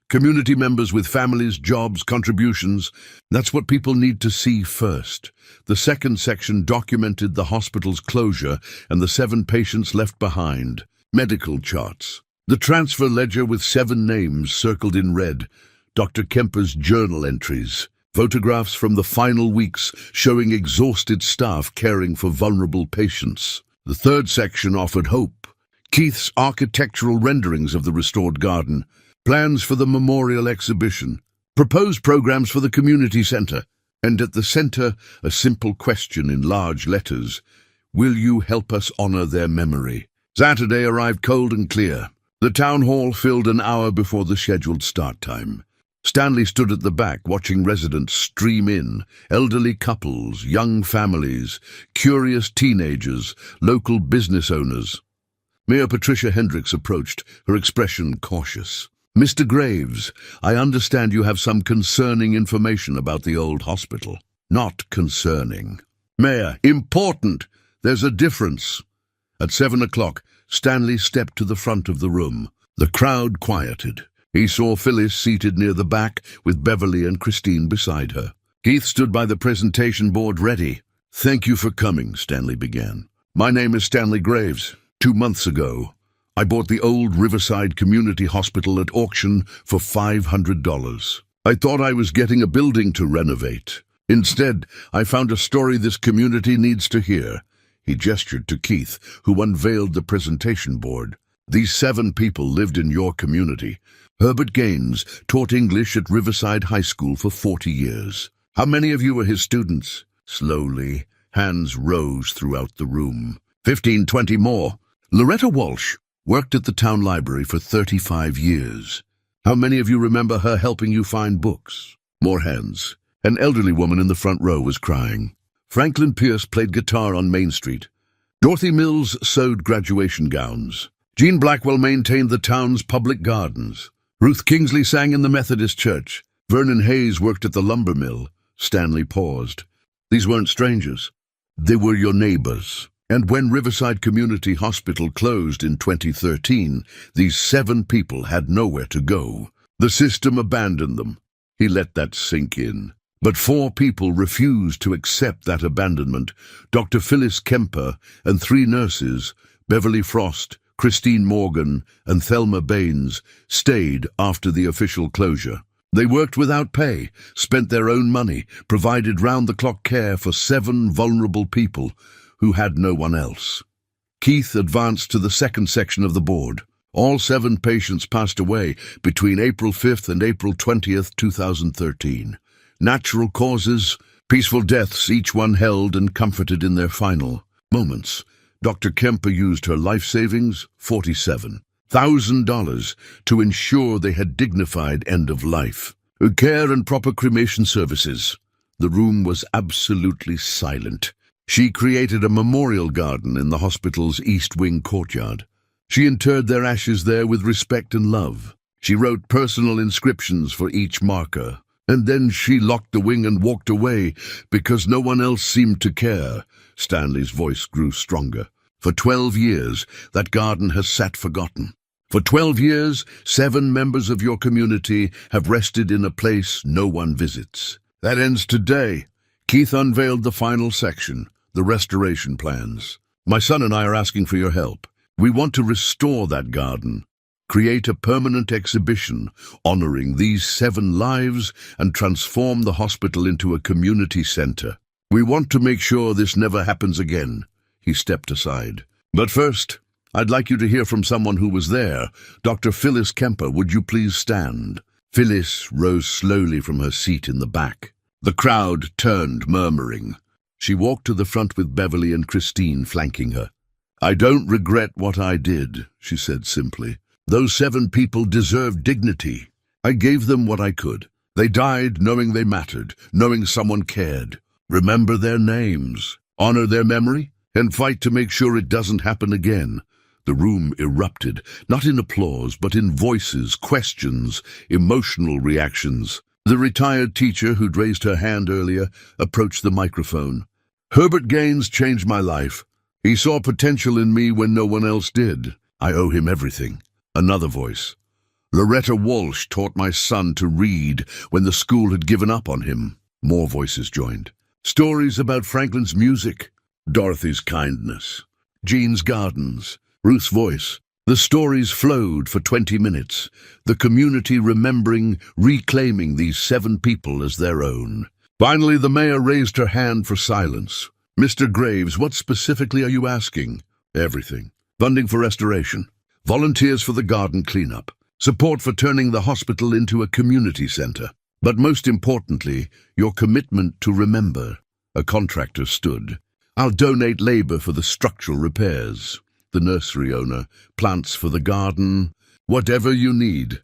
Community members with families, jobs, contributions. That's what people need to see first. The second section documented the hospital's closure and the 7 patients left behind. Medical charts. The transfer ledger with 7 names circled in red. Dr. Kemper's journal entries. Photographs from the final weeks showing exhausted staff caring for vulnerable patients. The third section offered hope. Keith's architectural renderings of the restored garden. Plans for the memorial exhibition, proposed programs for the community center, and at the center, a simple question in large letters: will you help us honor their memory? Saturday arrived cold and clear. The town hall filled an hour before the scheduled start time. Stanley stood at the back watching residents stream in, elderly couples, young families, curious teenagers, local business owners. Mayor Patricia Hendricks approached, her expression cautious. "Mr. Graves, I understand you have some concerning information about the old hospital." "Not concerning." "Mayor, important. There's a difference." At 7 o'clock, Stanley stepped to the front of the room. The crowd quieted. He saw Phyllis seated near the back with Beverly and Christine beside her. Keith stood by the presentation board ready. "Thank you for coming," Stanley began. "My name is Stanley Graves. 2 months ago, I bought the old Riverside Community Hospital at auction for $500. I thought I was getting a building to renovate. Instead, I found a story this community needs to hear." He gestured to Keith, who unveiled the presentation board. "These 7 people lived in your community. Herbert Gaines taught English at Riverside High School for 40 years. How many of you were his students?" Slowly, hands rose throughout the room. 15, 20 more. "Loretta Walsh worked at the town library for 35 years. How many of you remember her helping you find books?" More hands. An elderly woman in the front row was crying. Franklin Pierce played guitar on Main Street. Dorothy Mills sewed graduation gowns. Jean Blackwell maintained the town's public gardens. Ruth Kingsley sang in the Methodist church. Vernon Hayes worked at the lumber mill. Stanley paused. These weren't strangers. They were your neighbors. And when Riverside Community Hospital closed in 2013, these 7 people had nowhere to go. The system abandoned them. He let that sink in. But 4 people refused to accept that abandonment. Dr. Phyllis Kemper and 3 nurses, Beverly Frost, Christine Morgan, and Thelma Baines, stayed after the official closure. They worked without pay, spent their own money, provided round-the-clock care for 7 vulnerable people who had no one else. Keith advanced to the second section of the board. All 7 patients passed away between April 5th and April 20th, 2013. Natural causes, peaceful deaths, each one held and comforted in their final moments. Dr. Kemper used her life savings, $47,000, to ensure they had dignified end of life. Care and proper cremation services. The room was absolutely silent. She created a memorial garden in the hospital's East Wing courtyard. She interred their ashes there with respect and love. She wrote personal inscriptions for each marker. And then she locked the wing and walked away because no one else seemed to care. Stanley's voice grew stronger. For 12 years, that garden has sat forgotten. For 12 years, 7 members of your community have rested in a place no one visits. That ends today. Keith unveiled the final section, the restoration plans. My son and I are asking for your help. We want to restore that garden, create a permanent exhibition honoring these 7 lives, and transform the hospital into a community center. We want to make sure this never happens again. He stepped aside. But first, I'd like you to hear from someone who was there. Dr. Phyllis Kemper, would you please stand? Phyllis rose slowly from her seat in the back. The crowd turned, murmuring. She walked to the front with Beverly and Christine flanking her. I don't regret what I did, she said simply. Those 7 people deserved dignity. I gave them what I could. They died knowing they mattered, knowing someone cared. Remember their names, honor their memory, and fight to make sure it doesn't happen again. The room erupted, not in applause, but in voices, questions, emotional reactions. The retired teacher who'd raised her hand earlier approached the microphone. Herbert Gaines changed my life. He saw potential in me when no one else did. I owe him everything. Another voice. Loretta Walsh taught my son to read when the school had given up on him. More voices joined. Stories about Franklin's music, Dorothy's kindness, Jean's gardens, Ruth's voice. The stories flowed for 20 minutes, the community remembering, reclaiming these 7 people as their own. Finally, the mayor raised her hand for silence. Mr. Graves, what specifically are you asking? Everything. Funding for restoration. Volunteers for the garden cleanup. Support for turning the hospital into a community center. But most importantly, your commitment to remember. A contractor stood. I'll donate labor for the structural repairs. The nursery owner, plants for the garden, whatever you need.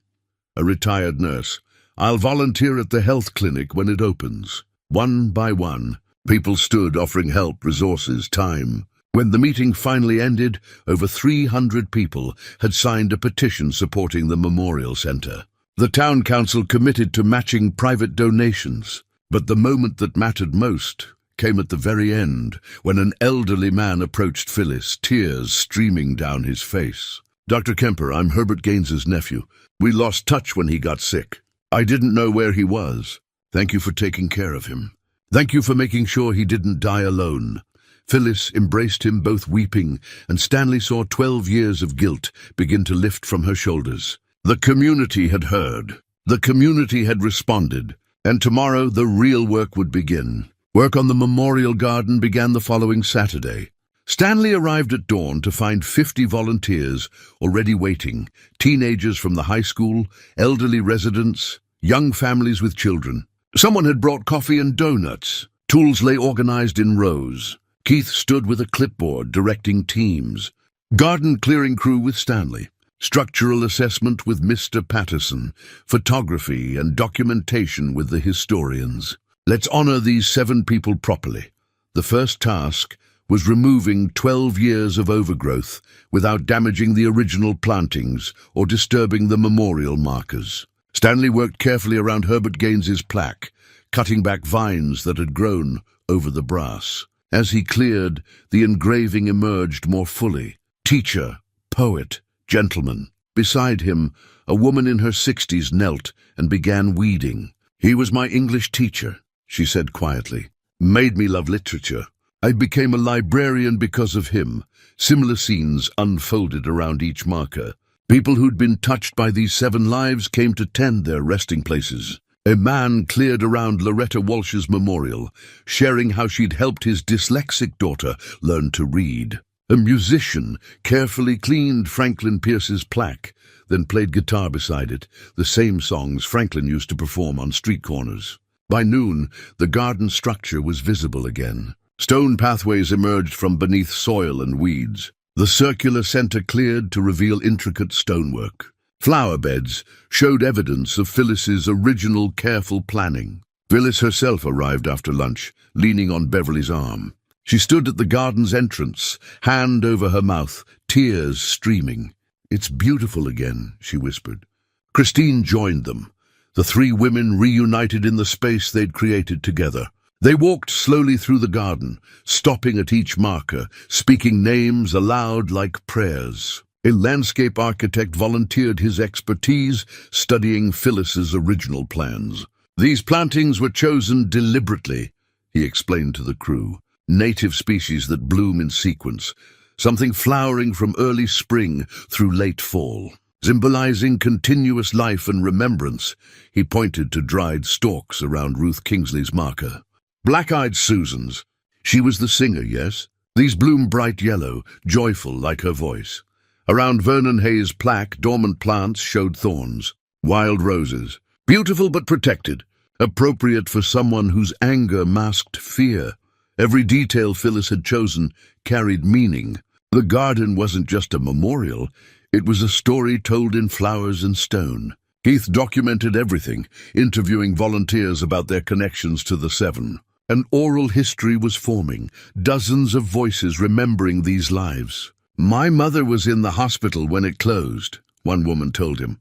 A retired nurse. I'll volunteer at the health clinic when it opens. One by one, people stood offering help, resources, time. When the meeting finally ended, over 300 people had signed a petition supporting the memorial center. The town council committed to matching private donations. But the moment that mattered most came at the very end, when an elderly man approached Phyllis, tears streaming down his face. Dr. Kemper, I'm Herbert Gaines's nephew. We lost touch when he got sick. I didn't know where he was. Thank you for taking care of him. Thank you for making sure he didn't die alone. Phyllis embraced him, both weeping, and Stanley saw 12 years of guilt begin to lift from her shoulders. The community had heard. The community had responded. And tomorrow the real work would begin. Work on the memorial garden began the following Saturday. Stanley arrived at dawn to find 50 volunteers already waiting, teenagers from the high school, elderly residents, young families with children. Someone had brought coffee and donuts. Tools lay organized in rows. Keith stood with a clipboard directing teams. Garden clearing crew with Stanley. Structural assessment with Mr. Patterson. Photography and documentation with the historians. Let's honor these 7 people properly. The first task was removing 12 years of overgrowth without damaging the original plantings or disturbing the memorial markers. Stanley worked carefully around Herbert Gaines's plaque, cutting back vines that had grown over the brass. As he cleared, the engraving emerged more fully. Teacher, poet, gentleman. Beside him, a woman in her 60s knelt and began weeding. "He was my English teacher," she said quietly. "Made me love literature. I became a librarian because of him." Similar scenes unfolded around each marker. People who'd been touched by these 7 lives came to tend their resting places. A man cleared around Loretta Walsh's memorial, sharing how she'd helped his dyslexic daughter learn to read. A musician carefully cleaned Franklin Pierce's plaque, then played guitar beside it, the same songs Franklin used to perform on street corners. By noon, the garden structure was visible again. Stone pathways emerged from beneath soil and weeds. The circular center cleared to reveal intricate stonework. Flower beds showed evidence of Phyllis's original careful planning. Phyllis herself arrived after lunch, leaning on Beverly's arm. She stood at the garden's entrance, hand over her mouth, tears streaming. "It's beautiful again," she whispered. Christine joined them. The 3 women reunited in the space they'd created together. They walked slowly through the garden, stopping at each marker, speaking names aloud like prayers. A landscape architect volunteered his expertise, studying Phyllis's original plans. "These plantings were chosen deliberately," he explained to the crew. "Native species that bloom in sequence, something flowering from early spring through late fall. Symbolizing continuous life and remembrance," he pointed to dried stalks around Ruth Kingsley's marker. "Black-eyed Susans. She was the singer, yes? These bloom bright yellow, joyful like her voice. Around Vernon Hayes' plaque, dormant plants showed thorns. Wild roses. Beautiful but protected. Appropriate for someone whose anger masked fear. Every detail Phyllis had chosen carried meaning. The garden wasn't just a memorial. It was a story told in flowers and stone. Keith documented everything, interviewing volunteers about their connections to the 7. An oral history was forming, dozens of voices remembering these lives. "My mother was in the hospital when it closed," one woman told him.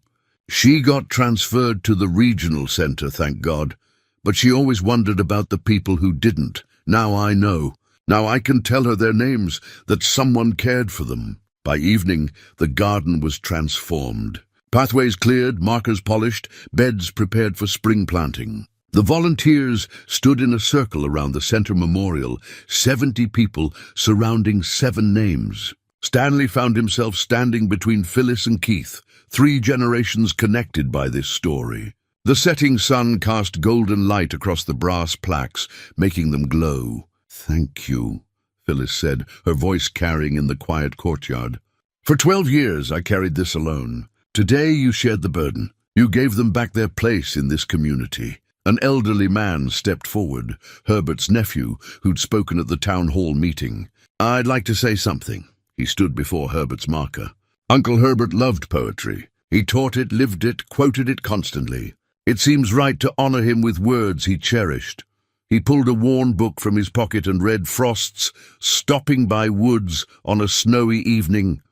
"She got transferred to the regional center, thank God. But she always wondered about the people who didn't. Now I know. Now I can tell her their names, that someone cared for them." By evening, the garden was transformed. Pathways cleared, markers polished, beds prepared for spring planting. The volunteers stood in a circle around the center memorial, 70 people surrounding 7 names. Stanley found himself standing between Phyllis and Keith, 3 generations connected by this story. The setting sun cast golden light across the brass plaques, making them glow. "Thank you," Phyllis said, her voice carrying in the quiet courtyard. "For 12 years I carried this alone. Today you shared the burden. You gave them back their place in this community." An elderly man stepped forward, Herbert's nephew, who'd spoken at the town hall meeting. "I'd like to say something." He stood before Herbert's marker. Uncle Herbert loved poetry. He taught it, lived it, quoted it constantly. It seems right to honor him with words he cherished. He pulled a worn book from his pocket and read Frost's "Stopping by Woods on a Snowy Evening,"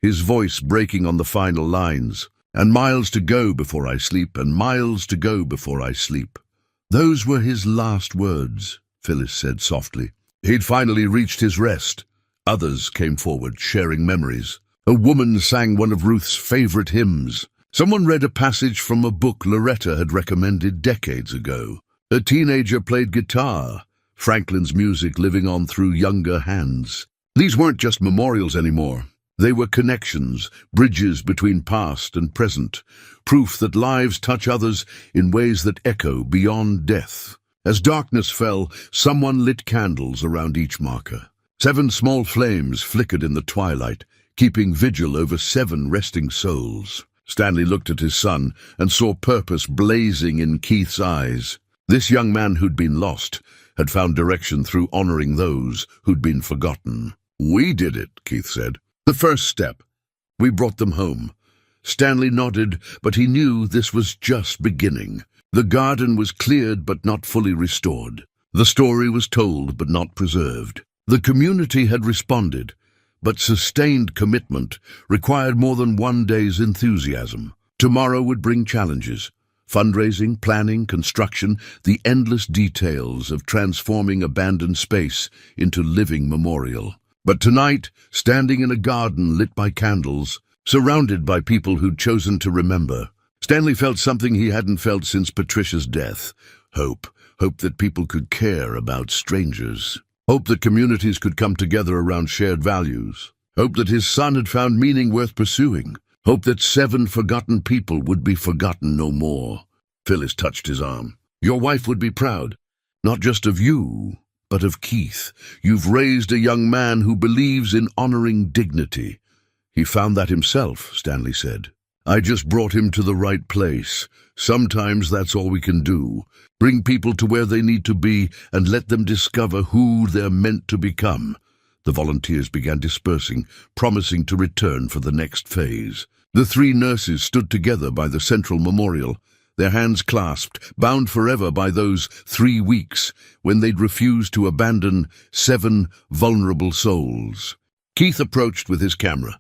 his voice breaking on the final lines. "And miles to go before I sleep, and miles to go before I sleep." Those were his last words, Phyllis said softly. He'd finally reached his rest. Others came forward, sharing memories. A woman sang one of Ruth's favorite hymns. Someone read a passage from a book Loretta had recommended decades ago. A teenager played guitar, Franklin's music living on through younger hands. These weren't just memorials anymore. They were connections, bridges between past and present, proof that lives touch others in ways that echo beyond death. As darkness fell, someone lit candles around each marker. 7 small flames flickered in the twilight, keeping vigil over 7 resting souls. Stanley looked at his son and saw purpose blazing in Keith's eyes. This young man who'd been lost had found direction through honoring those who'd been forgotten. "We did it," Keith said. "The first step. We brought them home." Stanley nodded, but he knew this was just beginning. The garden was cleared but not fully restored. The story was told but not preserved. The community had responded, but sustained commitment required more than one day's enthusiasm. Tomorrow would bring challenges. Fundraising, planning, construction, the endless details of transforming abandoned space into living memorial. But tonight, standing in a garden lit by candles, surrounded by people who'd chosen to remember, Stanley felt something he hadn't felt since Patricia's death. Hope. Hope that people could care about strangers. Hope that communities could come together around shared values. Hope that his son had found meaning worth pursuing. Hope that 7 forgotten people would be forgotten no more. Phyllis touched his arm. Your wife would be proud, not just of you, but of Keith. You've raised a young man who believes in honoring dignity. He found that himself, Stanley said. I just brought him to the right place. Sometimes that's all we can do. Bring people to where they need to be and let them discover who they're meant to become. The volunteers began dispersing, promising to return for the next phase. The 3 nurses stood together by the central memorial, their hands clasped, bound forever by those 3 weeks when they'd refused to abandon 7 vulnerable souls. Keith approached with his camera.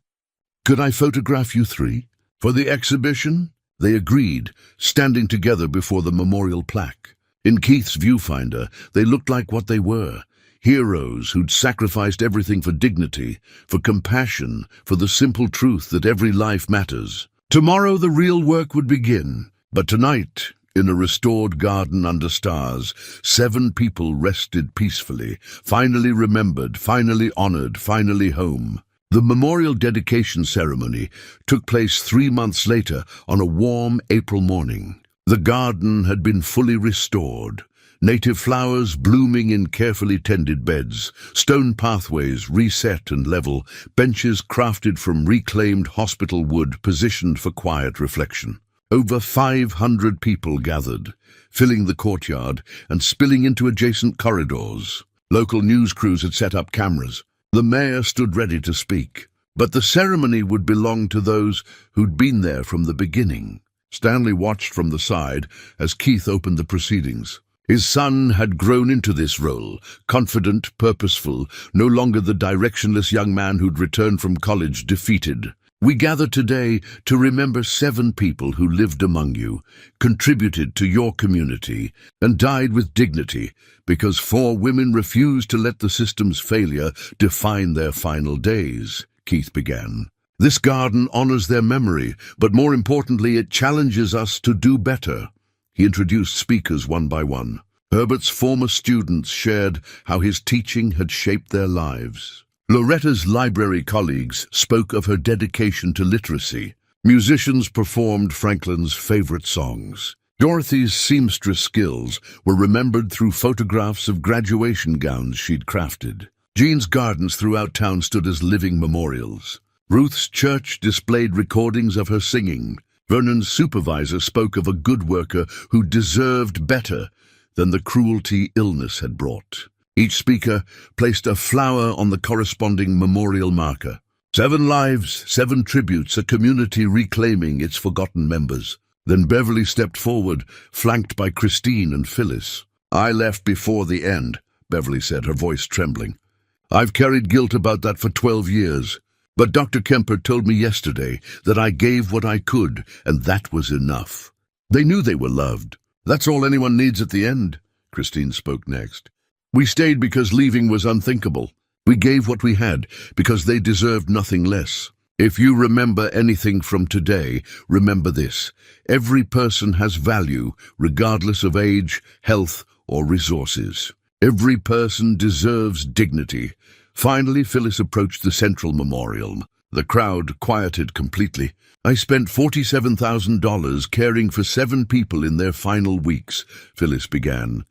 Could I photograph you 3? For the exhibition? They agreed, standing together before the memorial plaque. In Keith's viewfinder, they looked like what they were. Heroes who'd sacrificed everything for dignity, for compassion, for the simple truth that every life matters. Tomorrow the real work would begin, but tonight, in a restored garden under stars, 7 people rested peacefully, finally remembered, finally honored, finally home. The memorial dedication ceremony took place 3 months later on a warm April morning. The garden had been fully restored. Native flowers blooming in carefully tended beds, stone pathways reset and level, benches crafted from reclaimed hospital wood positioned for quiet reflection. Over 500 people gathered, filling the courtyard and spilling into adjacent corridors. Local news crews had set up cameras. The mayor stood ready to speak, but the ceremony would belong to those who'd been there from the beginning. Stanley watched from the side as Keith opened the proceedings. His son had grown into this role, confident, purposeful, no longer the directionless young man who'd returned from college defeated. We gather today to remember 7 people who lived among you, contributed to your community, and died with dignity because 4 women refused to let the system's failure define their final days, Keith began. This garden honors their memory, but more importantly, it challenges us to do better. He introduced speakers one by one. Herbert's former students shared how his teaching had shaped their lives. Loretta's library colleagues spoke of her dedication to literacy. Musicians performed Franklin's favorite songs. Dorothy's seamstress skills were remembered through photographs of graduation gowns she'd crafted. Jean's gardens throughout town stood as living memorials. Ruth's church displayed recordings of her singing. Vernon's supervisor spoke of a good worker who deserved better than the cruelty illness had brought. Each speaker placed a flower on the corresponding memorial marker. 7 lives, 7 tributes, a community reclaiming its forgotten members. Then Beverly stepped forward, flanked by Christine and Phyllis. I left before the end, Beverly said, her voice trembling. I've carried guilt about that for 12 years. But Dr. Kemper told me yesterday that I gave what I could, and that was enough. They knew they were loved. That's all anyone needs at the end, Christine spoke next. We stayed because leaving was unthinkable. We gave what we had because they deserved nothing less. If you remember anything from today, remember this. Every person has value, regardless of age, health, or resources. Every person deserves dignity. Finally, Phyllis approached the central memorial. The crowd quieted completely. I spent $47,000 caring for 7 people in their final weeks, Phyllis began.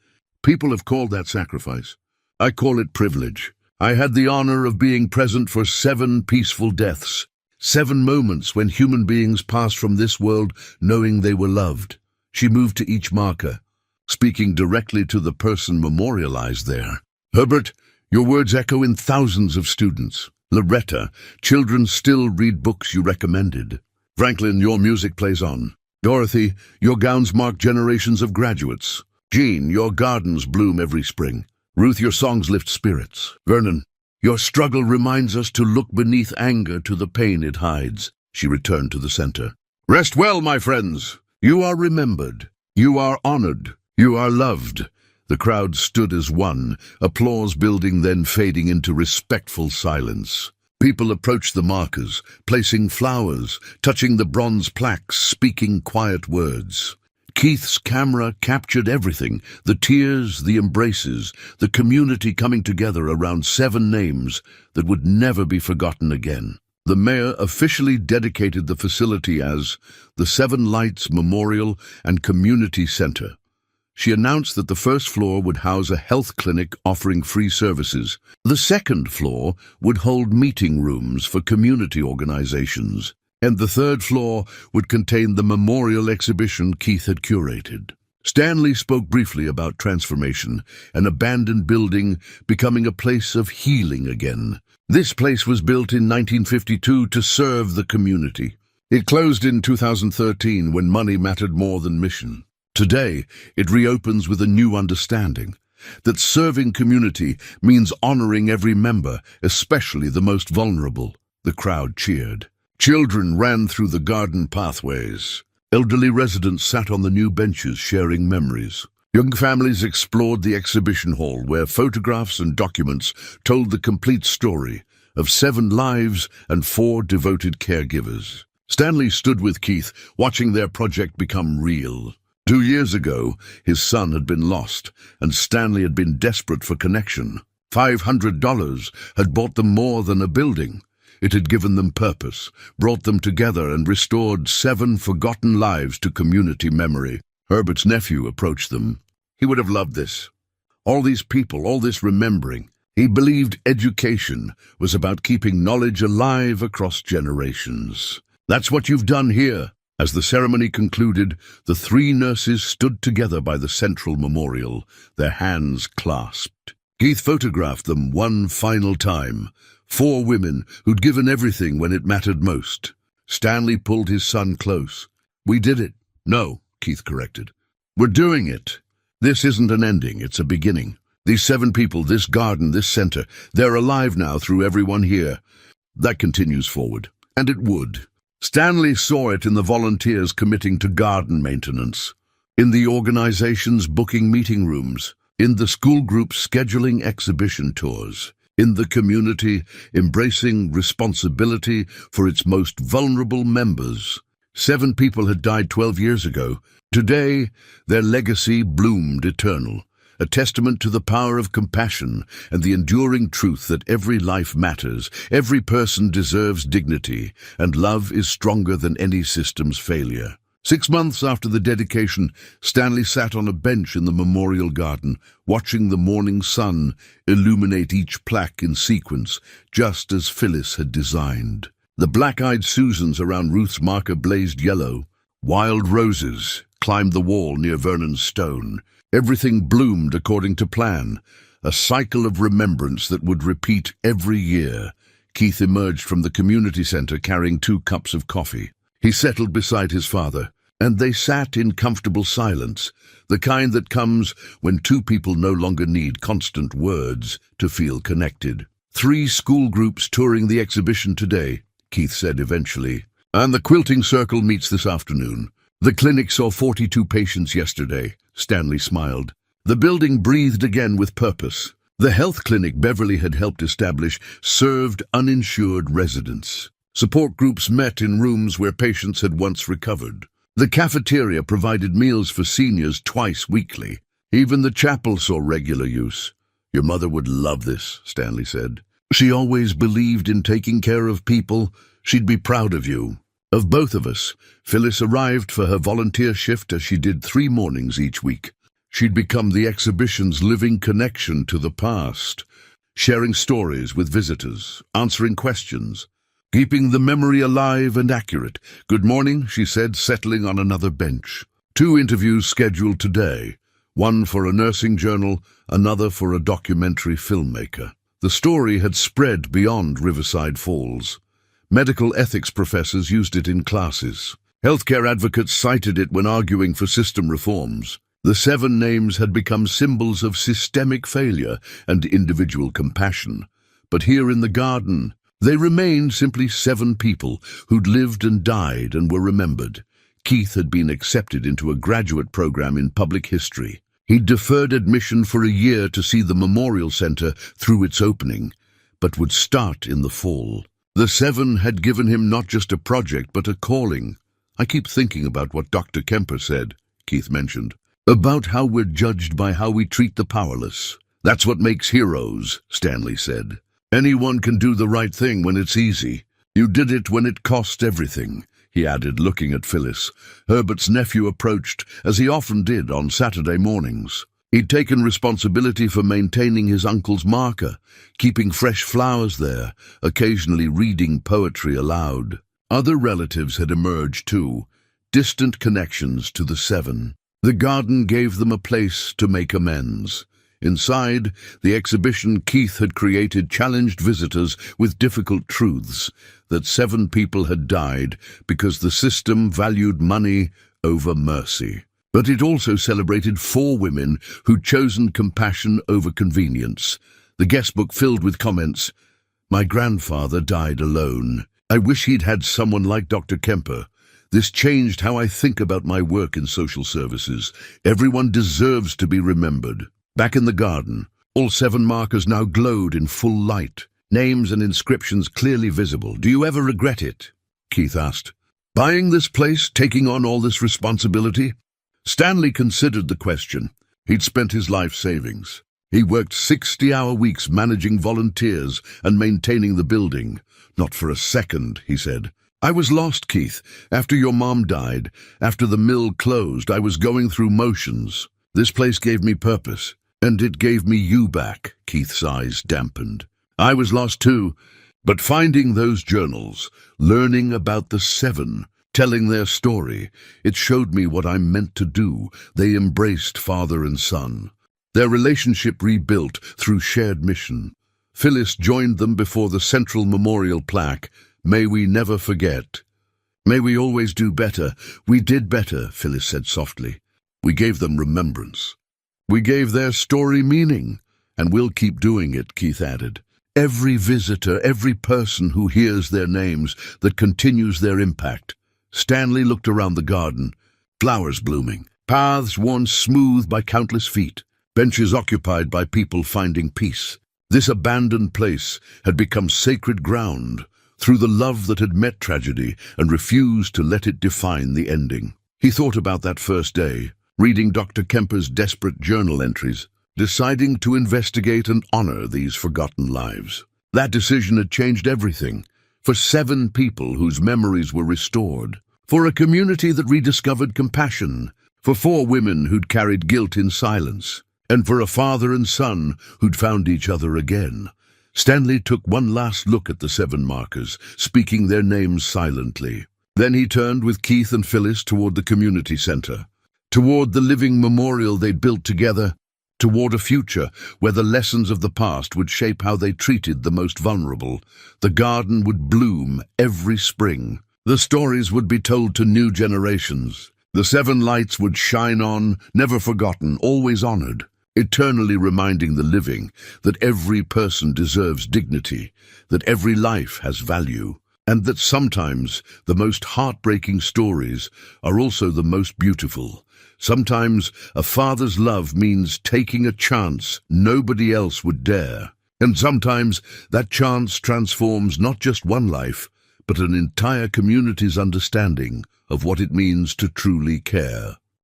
People have called that sacrifice. I call it privilege. I had the honor of being present for 7 peaceful deaths. 7 moments when human beings passed from this world knowing they were loved. She moved to each marker, speaking directly to the person memorialized there. Herbert, your words echo in thousands of students. Loretta, children still read books you recommended. Franklin, your music plays on. Dorothy, your gowns mark generations of graduates. Jean, your gardens bloom every spring. Ruth, your songs lift spirits. Vernon, your struggle reminds us to look beneath anger to the pain it hides. She returned to the center. Rest well, my friends. You are remembered. You are honored. You are loved. The crowd stood as one, applause building, then fading into respectful silence. People approached the markers, placing flowers, touching the bronze plaques, speaking quiet words. Keith's camera captured everything: the tears, the embraces, the community coming together around 7 names that would never be forgotten again. The mayor officially dedicated the facility as the 7 Lights Memorial and Community Center. She announced that the first floor would house a health clinic offering free services. The second floor would hold meeting rooms for community organizations. And the third floor would contain the memorial exhibition Keith had curated. Stanley spoke briefly about transformation, an abandoned building becoming a place of healing again. This place was built in 1952 to serve the community. It closed in 2013 when money mattered more than mission. Today, it reopens with a new understanding that serving community means honoring every member, especially the most vulnerable. The crowd cheered. Children ran through the garden pathways. Elderly residents sat on the new benches sharing memories. Young families explored the exhibition hall where photographs and documents told the complete story of 7 lives and 4 devoted caregivers. Stanley stood with Keith, watching their project become real. 2 years ago, his son had been lost, and Stanley had been desperate for connection. $500 had bought them more than a building. It had given them purpose, brought them together, and restored 7 forgotten lives to community memory. Herbert's nephew approached them. He would have loved this. All these people, all this remembering. He believed education was about keeping knowledge alive across generations. That's what you've done here. As the ceremony concluded, the 3 nurses stood together by the central memorial, their hands clasped. Keith photographed them one final time. 4 women who'd given everything when it mattered most. Stanley pulled his son close. "We did it." "No," Keith corrected. "We're doing it. This isn't an ending, it's a beginning. These 7 people, this garden, this center, they're alive now through everyone here. That continues forward." And it would. Stanley saw it in the volunteers committing to garden maintenance, in the organizations booking meeting rooms, in the school groups scheduling exhibition tours, in the community embracing responsibility for its most vulnerable members. 7 people had died 12 years ago. Today, their legacy bloomed eternal, a testament to the power of compassion and the enduring truth that every life matters, every person deserves dignity, and love is stronger than any system's failure. 6 months after the dedication, Stanley sat on a bench in the memorial garden, watching the morning sun illuminate each plaque in sequence, just as Phyllis had designed. The black-eyed Susans around Ruth's marker blazed yellow. Wild roses climbed the wall near Vernon's stone. Everything bloomed according to plan, a cycle of remembrance that would repeat every year. Keith emerged from the community center carrying 2 cups of coffee. He settled beside his father, and they sat in comfortable silence, the kind that comes when 2 people no longer need constant words to feel connected. 3 school groups touring the exhibition today, Keith said eventually, and the quilting circle meets this afternoon. The clinic saw 42 patients yesterday. Stanley smiled. The building breathed again with purpose. The health clinic Beverly had helped establish served uninsured residents. Support groups met in rooms where patients had once recovered. The cafeteria provided meals for seniors twice weekly. Even the chapel saw regular use. "Your mother would love this," Stanley said. "She always believed in taking care of people. She'd be proud of you." Of both of us, Phyllis arrived for her volunteer shift as she did 3 mornings each week. She'd become the exhibition's living connection to the past, sharing stories with visitors, answering questions, keeping the memory alive and accurate. "Good morning," she said, settling on another bench. 2 interviews scheduled today, one for a nursing journal, another for a documentary filmmaker. The story had spread beyond Riverside Falls. Medical ethics professors used it in classes. Healthcare advocates cited it when arguing for system reforms. The 7 names had become symbols of systemic failure and individual compassion. But here in the garden, they remained simply 7 people who'd lived and died and were remembered. Keith had been accepted into a graduate program in public history. He'd deferred admission for a year to see the Memorial Center through its opening, but would start in the fall. The Seven had given him not just a project, but a calling. "I keep thinking about what Dr. Kemper said," Keith mentioned, "about how we're judged by how we treat the powerless. That's what makes heroes," Stanley said. "Anyone can do the right thing when it's easy. You did it when it cost everything," he added, looking at Phyllis. Herbert's nephew approached, as he often did on Saturday mornings. He'd taken responsibility for maintaining his uncle's marker, keeping fresh flowers there, occasionally reading poetry aloud. Other relatives had emerged too, distant connections to the Seven. The garden gave them a place to make amends. Inside, the exhibition Keith had created challenged visitors with difficult truths, that 7 people had died because the system valued money over mercy. But it also celebrated 4 women who'd chosen compassion over convenience. The guestbook filled with comments. "My grandfather died alone. I wish he'd had someone like Dr. Kemper. This changed how I think about my work in social services. Everyone deserves to be remembered." Back in the garden, all 7 markers now glowed in full light, names and inscriptions clearly visible. "Do you ever regret it?" Keith asked. "Buying this place, taking on all this responsibility?" Stanley considered the question. He'd spent his life savings. He worked 60-hour weeks managing volunteers and maintaining the building. "Not for a second," he said. "I was lost, Keith. After your mom died, after the mill closed, I was going through motions. This place gave me purpose. And it gave me you back," Keith's eyes dampened. "I was lost too, but finding those journals, learning about the 7, telling their story, it showed me what I'm meant to do." They embraced father and son. Their relationship rebuilt through shared mission. Phyllis joined them before the central memorial plaque, "May we never forget." "May we always do better. We did better," Phyllis said softly. "We gave them remembrance. We gave their story meaning, and we'll keep doing it," Keith added. "Every visitor, every person who hears their names, that continues their impact." Stanley looked around the garden. Flowers blooming, paths worn smooth by countless feet, benches occupied by people finding peace. This abandoned place had become sacred ground through the love that had met tragedy and refused to let it define the ending. He thought about that first day, reading Dr. Kemper's desperate journal entries, deciding to investigate and honor these forgotten lives. That decision had changed everything, for 7 people whose memories were restored, for a community that rediscovered compassion, for 4 women who'd carried guilt in silence, and for a father and son who'd found each other again. Stanley took one last look at the 7 markers, speaking their names silently. Then he turned with Keith and Phyllis toward the community center, toward the living memorial they'd built together, toward a future where the lessons of the past would shape how they treated the most vulnerable. The garden would bloom every spring. The stories would be told to new generations. The 7 lights would shine on, never forgotten, always honored, eternally reminding the living that every person deserves dignity, that every life has value, and that sometimes the most heartbreaking stories are also the most beautiful. Sometimes a father's love means taking a chance nobody else would dare. And sometimes that chance transforms not just one life, but an entire community's understanding of what it means to truly care.